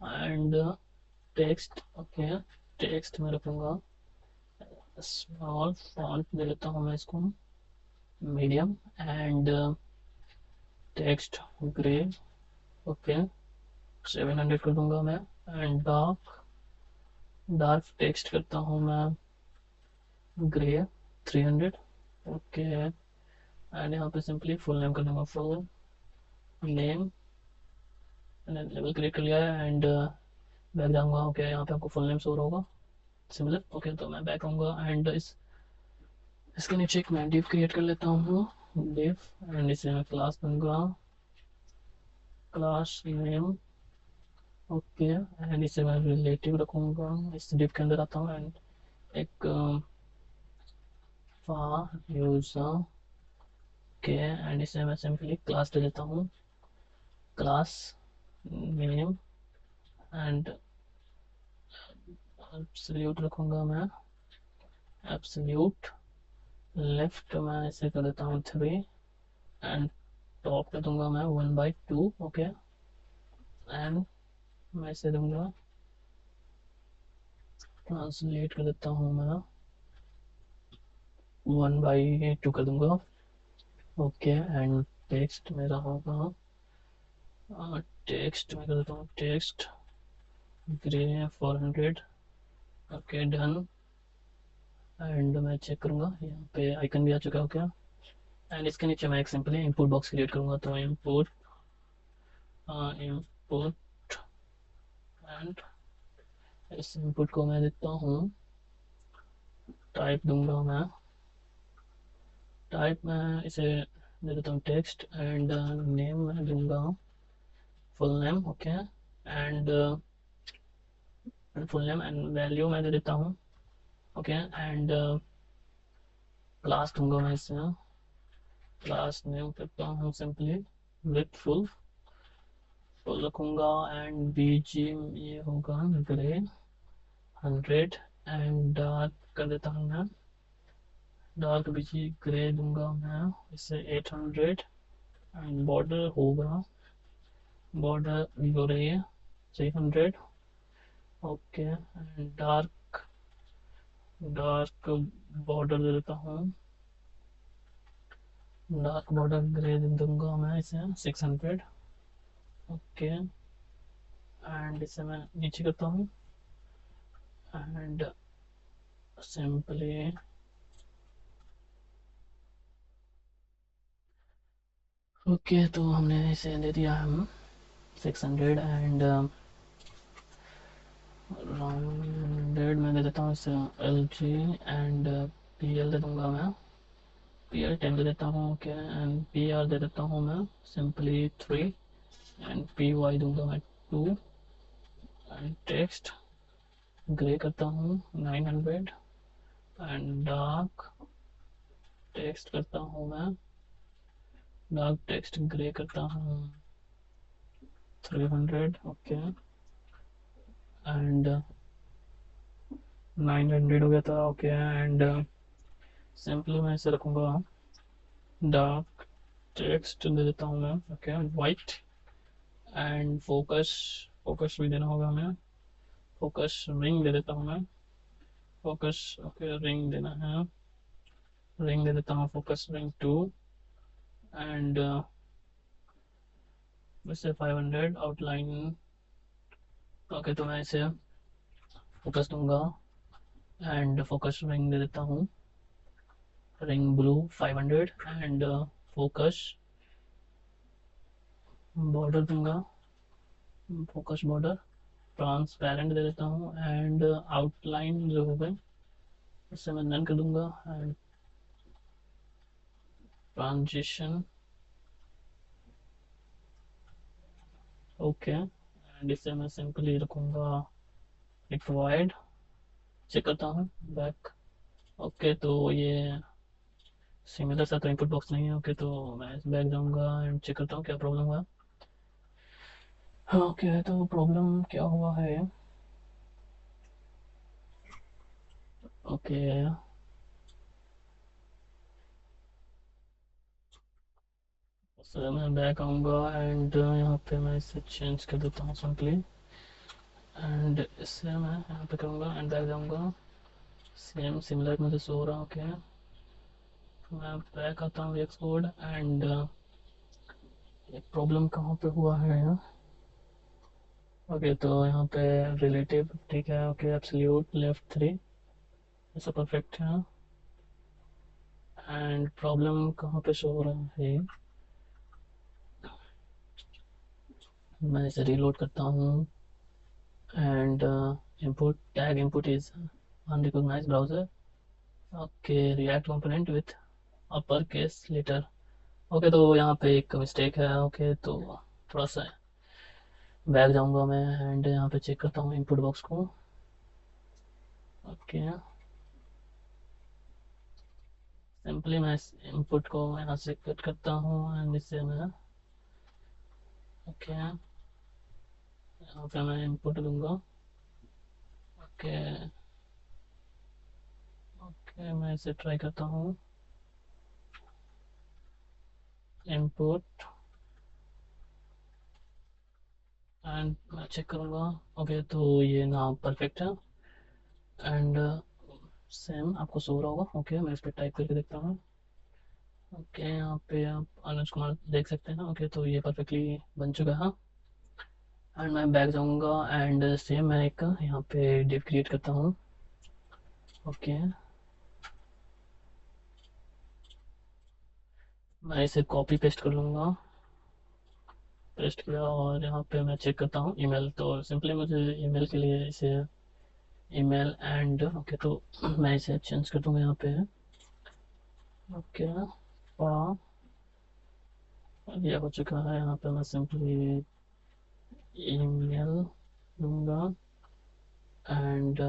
and text. Okay text में रखूंगा स्मॉल फॉन्ट दे देता हूँ मैं इसको medium and text grey. Okay 700 कर दूंगा मैं एंड डार्क डार्क टेक्स्ट करता हूँ मैं ग्रे 300। ओके एंड यहाँ पे सिंपली फुल नेम कर दूंगा, फुल नेम लेवल क्रिएट कर लिया है एंड बैक जाऊंगा। ओके यहाँ पे आपको फुल नेम शो होगा सिमिलर। ओके तो मैं बैक आऊंगा एंड इसके नीचे एक मैं डिव क्रिएट कर लेता हूँ, डिव, एंड इसे मैं क्लास दूंगा, क्लास नेम। ओके एंड इसे मैं रिलेटिव रखूंगा, इस डिव के अंदर आता हूँ एंड एक यूजर के एंड इसे मैं सिंपली क्लास दे देता हूँ, क्लास नेम एंड एब्सोल्यूट रखूंगा मैं, एब्सोल्यूट लेफ्ट मैं इसे कर देता हूँ 3 एंड टॉप कर दूंगा मैं 1/2। ओके एंड मैं इसे दूंगा, ट्रांसलेट कर देता हूँ मैं 1/2 कर दूंगा। ओके एंड टेक्स्ट मेरा होगा, टेक्स्ट में कर देता हूँ text grey 400। Okay done and मैं चेक करूंगा, यहाँ पे आइकन भी आ चुका है क्या। एंड इसके नीचे मैं एक सिंपली इनपुट बॉक्स क्रिएट करूंगा, तो इनपुट इनपुट एंड इस इनपुट को मैं देता हूँ, टाइप दूंगा मैं, टाइप में इसे दे देता हूँ टेक्स्ट एंड नेम मैं दूंगा full name. Okay and full name and value मैं दे देता हूँ। ओके एंड क्लास दूंगा मैं इसे, क्लास नेम करता हूँ सिंपली विथ फुल रखूंगा एंड बीजी ये होगा ग्रे 100 एंड डार्क कर देता हूँ मैं, डार्क बीजी ग्रे दूंगा मैं इसे 800 एंड बॉर्डर होगा border grey 300। Okay and dark dark border दे देता हूँ, डार्क बॉर्डर ग्रे दे दूंगा मैं इसे 600। ओके एंड इसे मैं नीचे करता हूँ एंड सिंपली ओके तो हमने इसे दे दिया हम 600 एंड राउंडेड मैं दे देता हूँ इसे LG एंड PL दे दूंगा मैं, PL 10 दे देता हूँ। ओके एंड PR दे देता हूँ मैं सिंपली 3 एंड PY दूंगा मैं 2 एंड टेक्स्ट ग्रे करता हूँ 900 एंड डार्क टेक्स्ट करता हूँ मैं, डार्क टेक्स्ट ग्रे करता हूँ 300। ओके एंड 900 हो गया था। ओके एंड सिंपली मैं इसे रखूँगा, डार्क टेक्स्ट दे देता हूँ मैं। Okay white and focus focus भी देना होगा हमें, फोकस रिंग दे देता हूँ मैं, फोकस ओके रिंग देना है, रिंग दे देता हूँ फोकस रिंग 2 एंड वैसे 500 आउटलाइन। ओके तो मैं इसे फोकस दूंगा एंड फोकस रिंग दे देता हूँ, ring blue 500 and focus border दूंगा, फोकस बॉर्डर ट्रांसपेरेंट दे देता हूँ एंड आउटलाइन जो होगा इससे मैं नन कर दूंगा एंड ट्रांजिशन। ओके एंड इसे मैं सिंपली रखूंगा रिक्वायर्ड, चेक करता हूँ बैक। ओके तो ये सिमिलर सा तो इनपुट बॉक्स नहीं है। ओके तो मैं बैक जाऊंगा एंड चेक करता हूँ क्या प्रॉब्लम हुआ। ओके तो प्रॉब्लम क्या हुआ है। ओके सर मैं बैक आऊँगा एंड यहाँ पे मैं इसे चेंज कर देता हूँ सिंपली एंड इससे मैं यहाँ पे करूँगा एंड बैक जाऊँगा, सेम सिमिलर मुझे शो हो रहा। ओके मैं बैक आता हूँ VS कोड एंड एक प्रॉब्लम कहाँ पे हुआ है। ओके तो यहाँ पे रिलेटिव ठीक है। ओके एब्सोल्यूट लेफ्ट 3 ऐसा परफेक्ट है एंड प्रॉब्लम कहाँ पे शो हो रहा है। मैं इसे रीलोड करता हूँ and input tag input is unrecognized browser. Okay, react component with upper case letter. Okay, तो यहाँ पे एक मिस्टेक है। ओके, तो थोड़ा सा बैक जाऊंगा मैं एंड यहाँ पे चेक करता हूँ इनपुट बॉक्स को। ओके, सिंपली मैं इस इनपुट को यहाँ से कट करता हूँ एंड इससे मैं ओके यहाँ पे मैं इनपुट दूंगा। ओके ओके, मैं इसे ट्राई करता हूँ इनपुट एंड मैं चेक करूँगा। ओके, तो ये नाम परफेक्ट है एंड सेम आपको शो हो रहा होगा। ओके, मैं इस पर टाइप करके देखता हूँ। ओके, यहाँ पे आप अनुज कुमार देख सकते हैं। ओके, तो ये परफेक्टली बन चुका है एंड मैं बैक जाऊँगा एंड सेम मैं एक यहाँ पे डिव क्रिएट करता हूँ। ओके, मैं इसे कॉपी पेस्ट कर लूँगा। पेस्ट किया और यहाँ पे मैं चेक करता हूँ ईमेल। तो सिंपली मुझे ईमेल के लिए इसे ईमेल एंड ओके, तो मैं इसे चेंज कर दूँगा यहाँ पे। ओके, ये हो चुका है। यहाँ पे मैं सिंपली ईमेल दूंगा एंड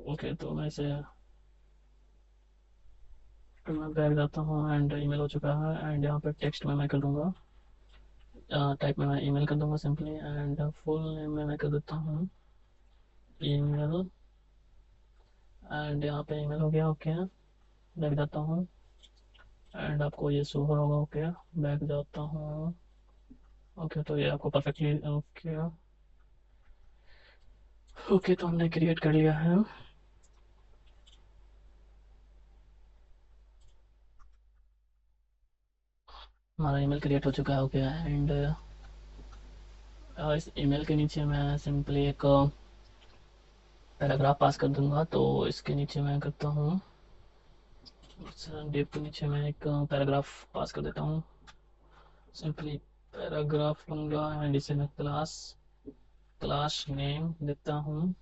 ओके, तो मैं इसे तो मैं बैक जाता हूँ एंड ईमेल हो चुका है एंड यहाँ पे टेक्स्ट में मैं कर दूंगा टाइप में मैं ईमेल कर दूंगा सिंपली एंड फुल नेम में मैं कर देता हूँ ईमेल एंड यहाँ पे ईमेल हो गया। ओके, बैक जाता हूँ एंड आपको ये शो हो होगा। ओके, बैक जाता हूँ। ओके, तो ये आपको परफेक्टली ओके। ओके, तो हमने क्रिएट कर लिया है। हमारा ईमेल क्रिएट हो चुका है। ओके, एंड इस ईमेल के नीचे मैं सिंपली एक पैराग्राफ पास कर दूंगा। तो इसके नीचे मैं करता हूँ डिव के नीचे मैं एक पैराग्राफ पास कर देता हूँ। सिंपली पैराग्राफ लूंगा एंड इसे मैं क्लास क्लास नेम देता हूँ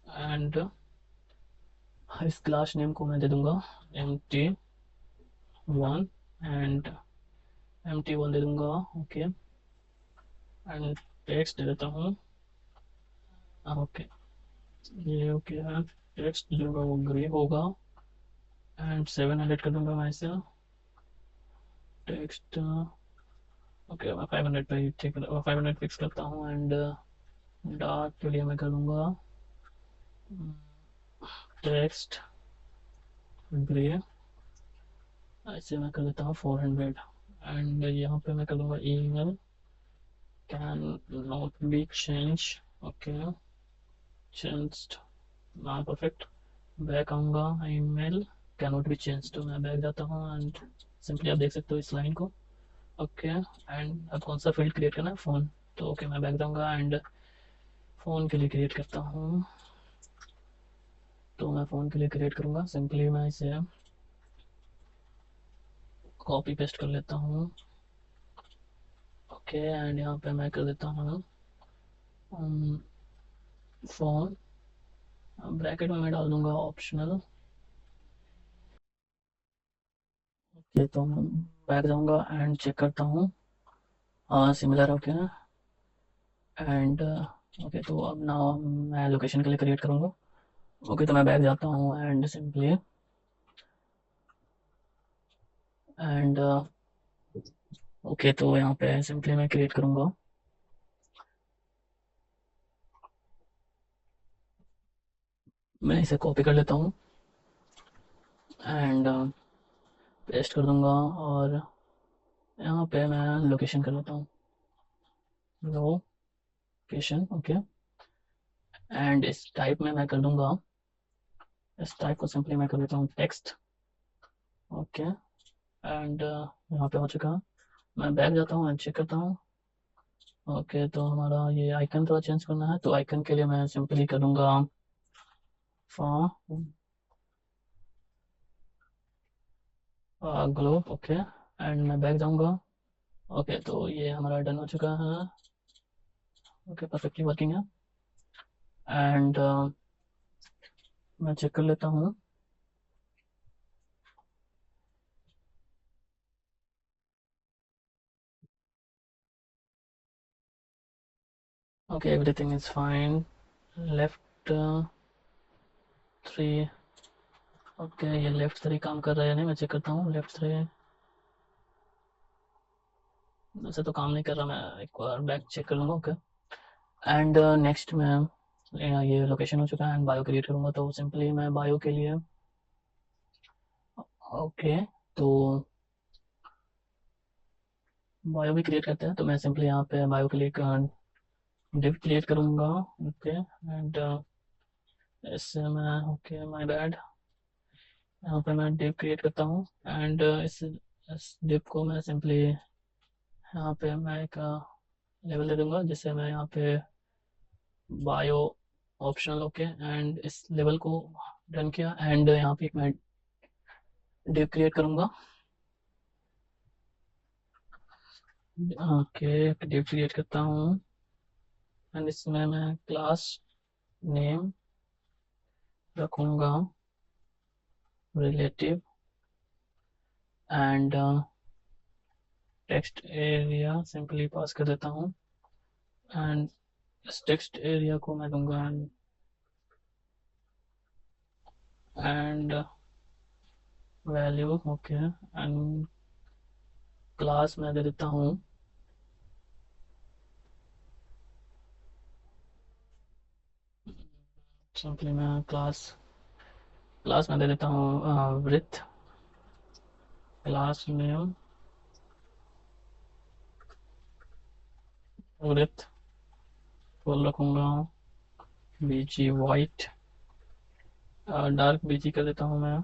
एंड इस क्लास नेम को मैं दे दूंगा MT1 एंड MT1 दे दूंगा। ओके, एंड टेक्स्ट दे देता हूँ। ओके, ये ओके है। टेक्स्ट जो होगा वो ग्रे होगा एंड 700 कर दूंगा मैं इसे। टेक्स्ट ओके, मैं 500 पे ही ठीक 500 फिक्स करता हूँ एंड डार्क के लिए मैं कर दूंगा टेक्स्ट ग्रे। ऐसे मैं कर देता हूँ 400 एंड यहाँ पे मैं कर दूंगा email can not be change. Okay, changed ना परफेक्ट। बैक आऊँगा email can not be change, तो मैं बैक जाता हूँ एंड सिंपली आप देख सकते हो इस लाइन को। ओके, एंड अब कौन सा फील्ड क्रिएट करना है? फ़ोन। तो ओके, मैं बैक जाऊँगा एंड फ़ोन के लिए क्रिएट करता हूँ। तो मैं फ़ोन के लिए क्रिएट करूँगा। सिंपली मैं इसे कॉपी पेस्ट कर लेता हूँ। ओके, एंड यहाँ पे मैं कर देता हूँ फ़ोन। ब्रैकेट में मैं डाल दूंगा ऑप्शनल। ओके, तो मैं बैक जाऊँगा एंड चेक करता हूँ सिमिलर ओके एंड ओके, तो अब ना मैं लोकेशन के लिए क्रिएट करूँगा। ओके, तो मैं बैक जाता हूँ एंड सिंपली एंड ओके, तो यहाँ पे सिंपली मैं क्रिएट करूँगा। मैं इसे कॉपी कर लेता हूँ एंड पेस्ट कर दूंगा और यहाँ पे मैं लोकेशन कर लेता हूँ लोकेशन। ओके, एंड इस टाइप में मैं कर दूंगा, इस टाइप को सिंपली मैं कर देता हूँ टेक्स्ट। ओके, एंड यहाँ पे हो चुका है। मैं बैक जाता हूँ एंड चेक करता हूँ। ओके, तो हमारा ये आइकन थोड़ा चेंज करना है। तो आइकन के लिए मैं सिंपली करूँगा फॉर्म ग्लोब। ओके, एंड मैं बैक जाऊँगा ओके, तो ये हमारा डन हो चुका है। ओके, परफेक्टली वर्किंग है। एंड मैं चेक कर लेता हूँ। Okay, everything is fine. Left 3। Okay, ये लेफ्ट 3 काम कर रहा है या नहीं, मैं चेक करता हूँ। लेफ्ट 3 वैसे तो काम नहीं कर रहा, मैं एक बार बैक चेक कर लूँगा। ओके, एंड नेक्स्ट मैं ये लोकेशन हो चुका है एंड बायो क्रिएट करूँगा। तो सिंपली मैं बायो के लिए ओके, तो बायो भी क्रिएट करते हैं। तो मैं सिंपली यहाँ पे बायो के लिए एक डिव क्रिएट करूँगा। ओके, एंड इससे मैं ओके माय बैड, यहाँ पे मैं डिव क्रिएट करता हूँ। एंड इस डिव को मैं सिंपली यहाँ पे मैं एक लेवल दे दूंगा, जिससे मैं यहाँ पे बायो ऑप्शनल। ओके, एंड इस लेवल को डन किया एंड यहाँ पे एक मैं डिव क्रिएट करूँगा। ओके, डिव क्रिएट करता हूँ एंड इसमें मैं क्लास नेम रखूँगा relative and text area simply पास कर देता हूँ। एंड इस टेक्स्ट एरिया को मैं दूंगा and value. Okay, and class मैं दे देता हूँ सिंपली मैं क्लास क्लास में दे देता हूँ with class name with full रखूँगा बीजी वाइट, डार्क बीजी कर देता हूँ मैं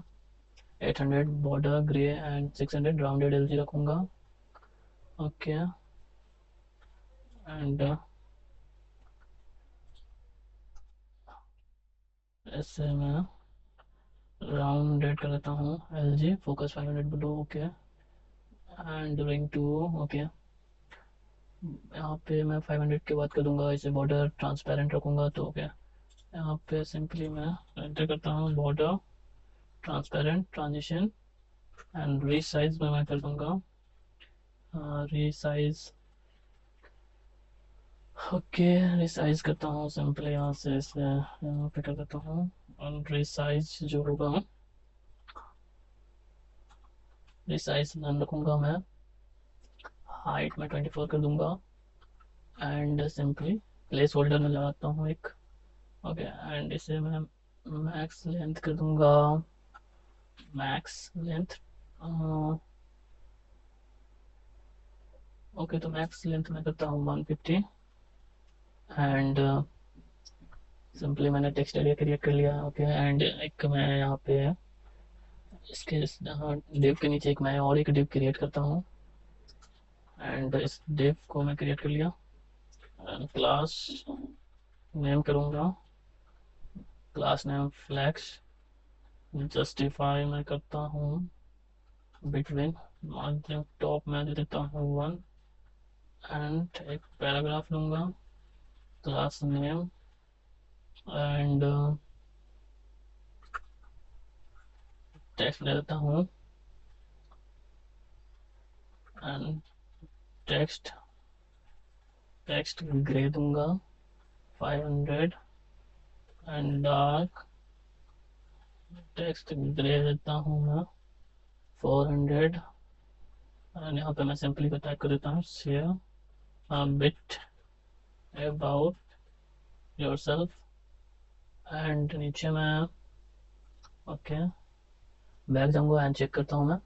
800 border grey and 600 rounded LG रखूँगा। ओके, एंड ऐसे मैं राउंडेड कर देता हूँ LG focus 500 blue. Okay, and ring two. Okay, यहाँ पे मैं 500 के बाद कर दूंगा इसे बॉर्डर ट्रांसपेरेंट रखूँगा। तो ओके, यहाँ पे सिंपली मैं एंटर करता हूँ border transparent transition and resize में मैं कर दूंगा रीसाइज। ओके, रिसाइज करता हूँ सिंपली यहाँ से इसे यहाँ पे कर देता हूँ। और रिसाइज जो होगा रिसाइज नाम रखूँगा मैं, हाइट में 24 कर दूंगा एंड सिंपली प्लेस होल्डर में लगाता हूँ एक। ओके, एंड इसे मैं मैक्स लेंथ कर दूंगा मैक्स लेंथ। ओके, तो मैक्स लेंथ में करता हूँ 150 एंड सिंपली मैंने टेक्स्ट एरिया क्रिएट कर लिया। ओके, एंड एक मैं यहाँ पे इसके डिव के नीचे एक मैं और एक डिव क्रिएट करता हूँ एंड इस डिव को मैं क्रिएट कर लिया एंड क्लास नेम करूँगा क्लास नेम फ्लैक्स, जस्टिफाई मैं करता हूँ बिटवीन, मार्जिन टॉप में दे देता हूँ 1 एंड एक पैराग्राफ लूँगा क्लास नेम एंड टेक्स्ट दे देता हूँ एंड टेक्स्ट टेक्स्ट ग्रे दूंगा 500 एंड डार्क टेक्स्ट ग्रे देता हूँ मैं 400 एंड यहाँ पे मैं सिंपली को टाइप कर देता हूँ share bit about yourself and नीचे मैं ओके बैक जाऊँगा एंड चेक करता हूँ मैं।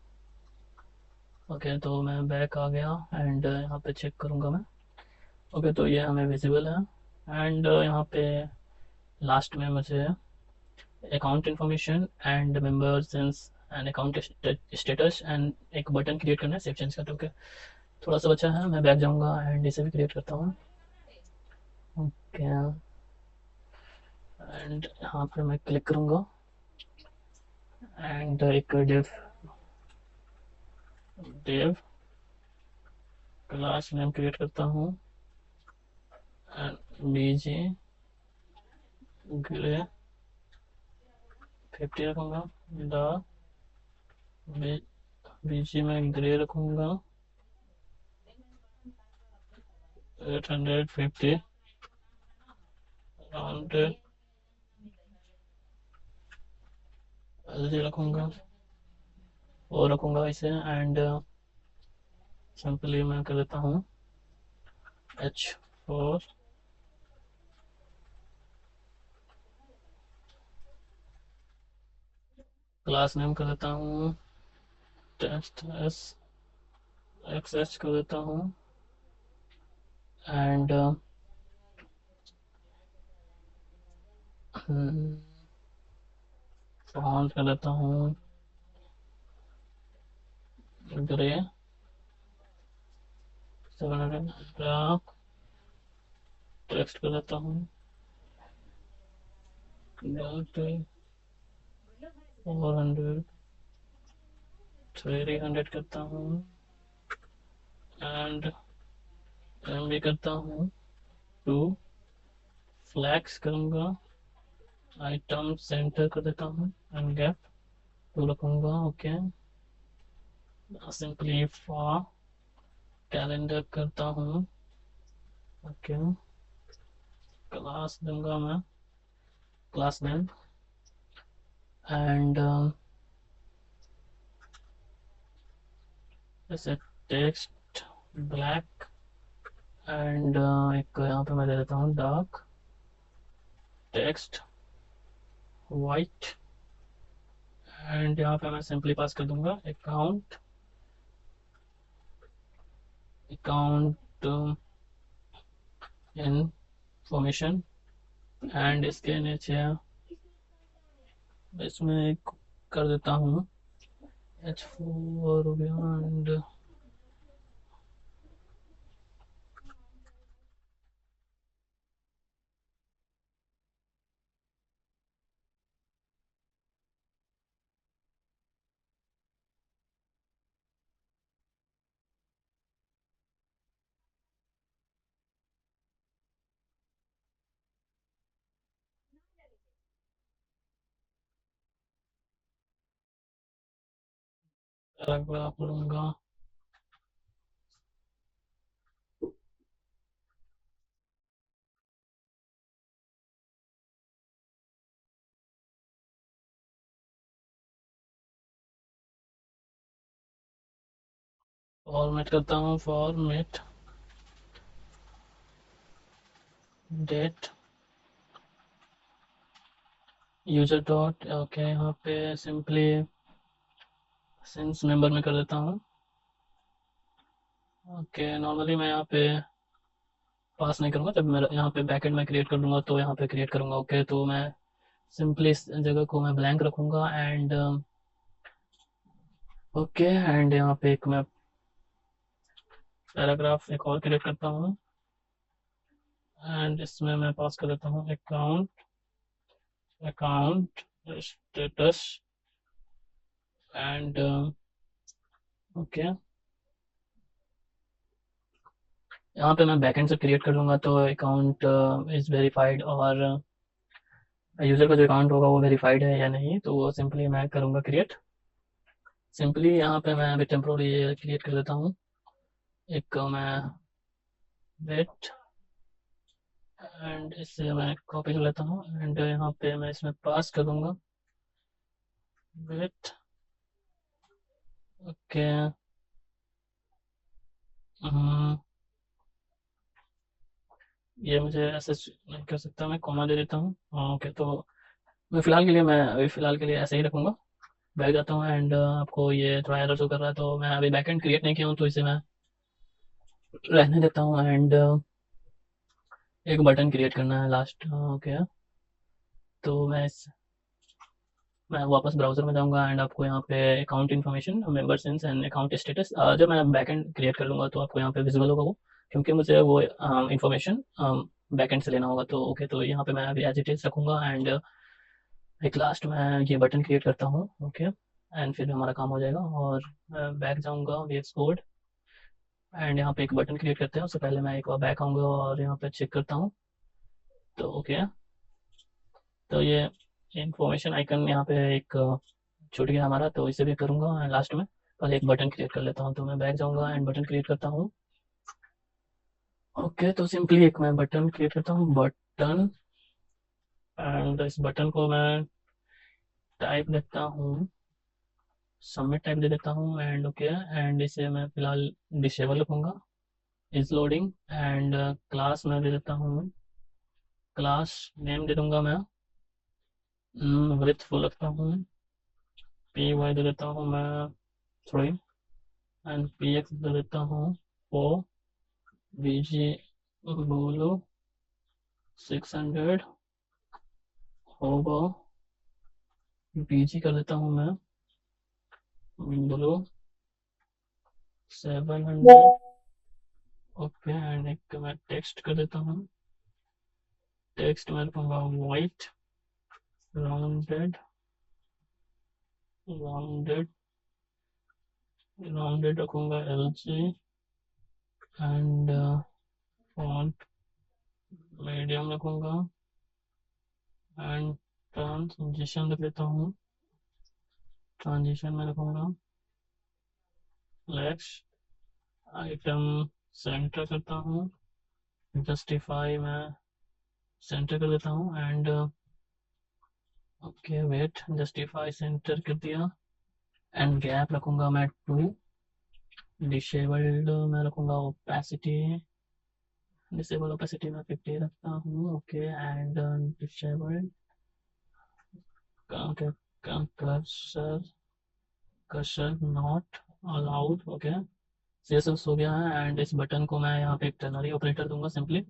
ओके, तो मैं बैक आ गया एंड यहाँ पे चेक करूँगा मैं। ओके, तो ये हमें विजिबल है एंड यहाँ पे लास्ट में मुझे account information and member since and account status and एक बटन क्रिएट करना है सेव चेंज का। ओके, थोड़ा सा बचा है, मैं बैक जाऊँगा एंड इसे भी क्रिएट करता हूँ। ओके, एंड यहाँ पे मैं क्लिक करूँगा एंड एक div div class name create करता हूँ बीजी ग्रे 50 रखूँगा। द बीजी में ग्रे रखूँगा 850 राउंड एलजी रखूँगा और रखूँगा इसे एंड सिंपली मैं कर देता हूँ H4 क्लास नेम कर देता हूँ टेस्ट एस एक्सएच कर देता हूँ एंड फॉन्ट कर देता हूँ ग्रे 700 ब्लैक टेक्स्ट कर देता हूँ 400 300 करता हूँ एंड एम भी करता हूँ 2 फ्लैक्स करूँगा आइटम सेंटर कर देता हूँ एंड गैप 2 रखूँगा ओके सिंपली फॉर कैलेंडर करता हूँ ओके क्लास दूंगा मैं क्लास नेम एंड जैसे टेक्स्ट ब्लैक एंड एक यहाँ पे मैं दे देता हूँ डार्क टेक्स्ट वाइट एंड यहाँ पे मैं सिंपली पास कर दूंगा अकाउंट इंफॉर्मेशन एंड इसके नीचे इसमें एक कर देता हूँ H4 हो गया एंड पैराग्राफ लूंगा फॉर्मेट करता हूँ format date user dot okay यहाँ पे सिंपली सिंस मेंबर में कर देता हूँ ओके नॉर्मली मैं यहाँ पे पास नहीं करूँगा जब मेरा यहाँ पे बैकएंड में क्रिएट कर लूँगा तो यहाँ पे क्रिएट करूँगा ओके तो मैं सिंपली इस जगह को मैं ब्लैंक रखूँगा एंड ओके एंड यहाँ पे एक मैं पैराग्राफ एक और क्रिएट करता हूँ एंड इसमें मैं पास कर देता हूँ अकाउंट स्टेटस एंड ओके यहाँ पे मैं बैकएंड से क्रिएट कर लूँगा तो अकाउंट इज़ वेरीफाइड और यूज़र का जो अकाउंट होगा वो वेरीफाइड है या नहीं तो वो सिंपली मैं करूँगा क्रिएट सिंपली यहाँ पे मैं अभी टेम्प्रोरी क्रिएट कर देता हूँ एक मैं वेट एंड इससे मैं कॉपी कर लेता हूँ एंड यहाँ पे मैं इसमें पास कर दूँगा वेट ओके ये मुझे ऐसे नहीं कर सकता मैं कॉमा दे देता हूँ ओके तो मैं फ़िलहाल के लिए ऐसे ही रखूँगा बैठ जाता हूँ एंड आपको ये थोड़ा एरर शो कर रहा है तो मैं अभी बैकएंड क्रिएट नहीं किया हूँ तो इसे मैं रहने देता हूँ एंड एक बटन क्रिएट करना है लास्ट ओके तो मैं वापस ब्राउज़र में जाऊँगा एंड आपको यहाँ पे account information member since and account status जब मैं बैकएंड क्रिएट कर लूँगा तो आपको यहाँ पे विजिबल होगा वो क्योंकि मुझे वो इन्फॉर्मेशन बैकएंड से लेना होगा तो ओके तो यहाँ पे मैं अभी एज इट इज़ रखूँगा एंड एक लास्ट में ये बटन क्रिएट करता हूँ ओके एंड फिर हमारा काम हो जाएगा और बैक जाऊँगा VS कोड एंड यहाँ पे एक बटन क्रिएट करते हैं। उससे पहले मैं एक बार बैक आऊँगा और यहाँ पे चेक करता हूँ। तो ओके, तो ये इंफॉर्मेशन आइकन यहाँ पे एक छूट गया हमारा, तो इसे भी करूँगा लास्ट में। पहले एक बटन क्रिएट कर लेता हूँ, तो मैं बैक जाऊँगा एंड बटन क्रिएट करता हूँ। ओके, तो सिंपली एक मैं बटन क्रिएट करता हूँ, बटन, एंड इस बटन को मैं टाइप देता हूँ, सबमिट टाइप दे देता हूँ एंड ओके। एंड इसे मैं फिलहाल डिसेबल रखूँगा, इज लोडिंग। एंड क्लास में दे देता हूँ, क्लास नेम दे दूंगा मैं विथ फुल रखता हूँ, पी वाई दे देता हूँ मैं 3 एंड पी एक्स दे देता हूँ 4, वी जी बोलो 600, होगा बी जी कर देता हूँ मैं बोलो 700। ओके, एंड एक मैं टेक्स्ट कर देता हूँ, टेक्स्ट में रखूँगा वाइट राउंडेड, राउंडेड, राउंडेड रखूँगा L G. And font medium रखूँगा एंड ट्रांजिशन रख लेता हूँ, ट्रांजिशन में रखूँगा फ्लैश। आइटम सेंटर करता हूँ, जस्टिफाई में सेंटर कर देता हूँ and okay wait, justify centre कर दिया। एंड गैप रखूँगा मैं 2, डिसेबल्ड में रखूँगा ओपेसिटी, डिसेबल ओपेसिटी में 50 रखता हूँ। Okay, and disabled cursor, cursor not allowed. Okay, ये सब हो गया है। एंड इस बटन को मैं यहाँ पे एक टर्नरी ऑपरेटर दूंगा सिंपली,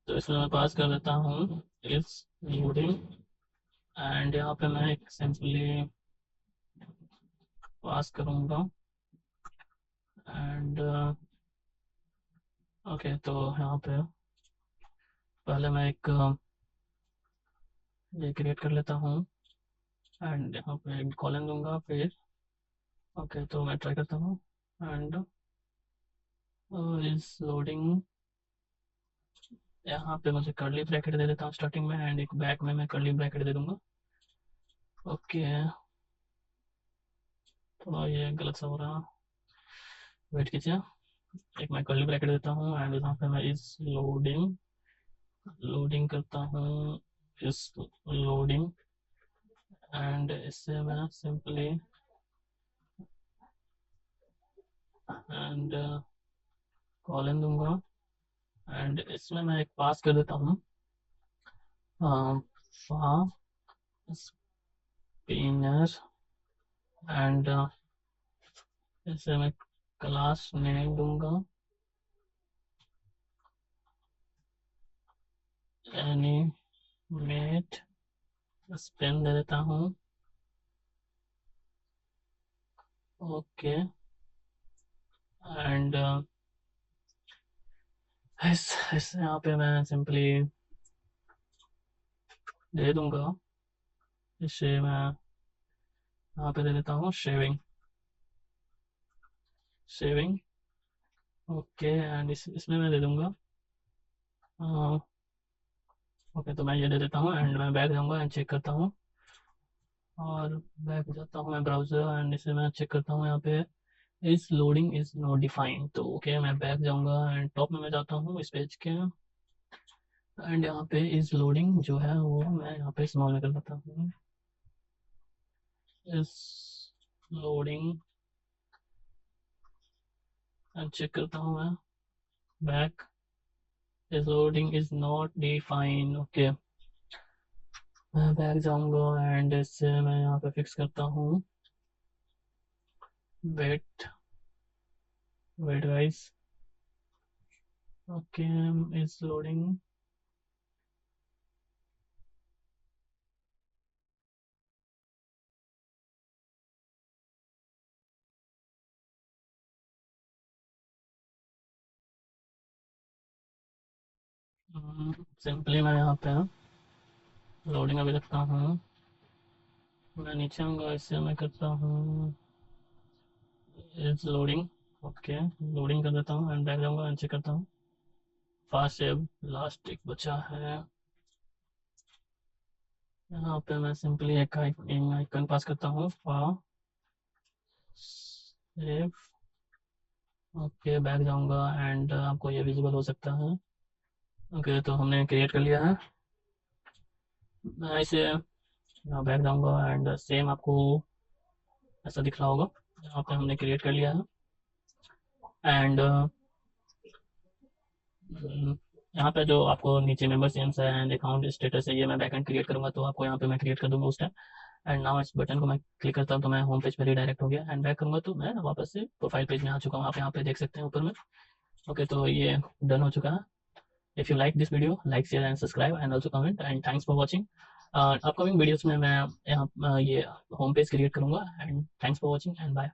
तो इसमें मैं पास कर देता हूँ इस लोडिंग। एंड यहाँ पे मैं एक सिंपली पास करूँगा एंड ओके, तो यहाँ पे पहले मैं एक ये क्रिएट कर लेता हूँ एंड यहाँ पे एक कॉलन दूंगा फिर। ओके, तो मैं ट्राई करता हूँ एंड इस लोडिंग, यहाँ पे मुझे कर्ली ब्रैकेट दे देता हूँ स्टार्टिंग में एंड एक बैक में मैं कर्ली ब्रैकेट दे दूंगा। ओके, थोड़ा ये गलत सा हो रहा, वेट कीजिए। एक मैं कर्ली ब्रैकेट देता हूँ एंड यहाँ पे मैं इस लोडिंग, लोडिंग करता हूँ, इस लोडिंग। एंड इससे मैं सिंपली एंड कॉलन दूंगा एंड इसमें मैं एक पास कर देता हूँ फा स्पिनर एंड इसे मैं क्लास नेम दूंगा एनिमेट स्पिन दे देता हूँ। ओके, एंड इस यहाँ पे मैं सिंपली दे दूंगा, इसे मैं यहाँ पे दे देता हूँ शेविंग, शेविंग। ओके, एंड इसमें मैं दे दूंगा ओके, तो मैं ये दे देता हूँ एंड मैं बैक जाऊँगा एंड चेक करता हूँ। और बैक जाता हूँ मैं ब्राउज़र एंड इसे मैं चेक करता हूँ यहाँ पे इस लोडिंग इज नॉट डिफाइंड। तो ओके, मैं बैक जाऊँगा एंड टॉप में मैं जाता हूँ इस पेज के एंड यहाँ पे इस लोडिंग जो है वो मैं यहाँ पे स्मॉल में कर देता हूँ, इस लोडिंग एंड चेक करता हूँ मैं बैक, इस loading is not define. Okay, मैं बैक जाऊँगा एंड इससे मैं यहाँ पे फिक्स करता हूँ wait, wait guys. Okay, is loading, simply मैं यहाँ पे लोडिंग अभी रखता हूँ, मैं नीचे आऊँगा, इससे मैं करता हूँ इज लोडिंग ओके, लोडिंग कर देता हूँ एंड बैक जाऊँगा एंड चेक करता हूँ। फास्ट सेव लास्ट एक बचा है। यहाँ पे मैं सिंपली एक आइकन पास करता हूँ फॉर सेव। ओके, बैक जाऊँगा एंड आपको ये विजिबल हो सकता है। ओके, तो हमने क्रिएट कर लिया है। मैं इसे यहाँ बैक जाऊँगा एंड सेम आपको ऐसा दिख रहा होगा। यहाँ पे हमने क्रिएट कर लिया है एंड यहाँ पे जो आपको नीचे मेंबर नेम्स है एंड अकाउंट स्टेटस है, ये मैं बैकएंड क्रिएट करूँगा तो आपको यहाँ पे मैं क्रिएट कर दूँगा उस टाइम। एंड नाउ इस बटन को मैं क्लिक करता हूँ तो मैं होम पेज पर रिडायरेक्ट हो गया एंड बैक करूँगा तो मैं वापस से प्रोफाइल पेज में आ चुका हूँ। आप यहाँ पे देख सकते हैं ऊपर में। ओके, तो ये डन हो चुका है। If you like this video, like share and subscribe and also comment and thanks for watching. Upcoming videos में मैं यहाँ ये होम पेज क्रिएट करूँगा and thanks for watching and bye.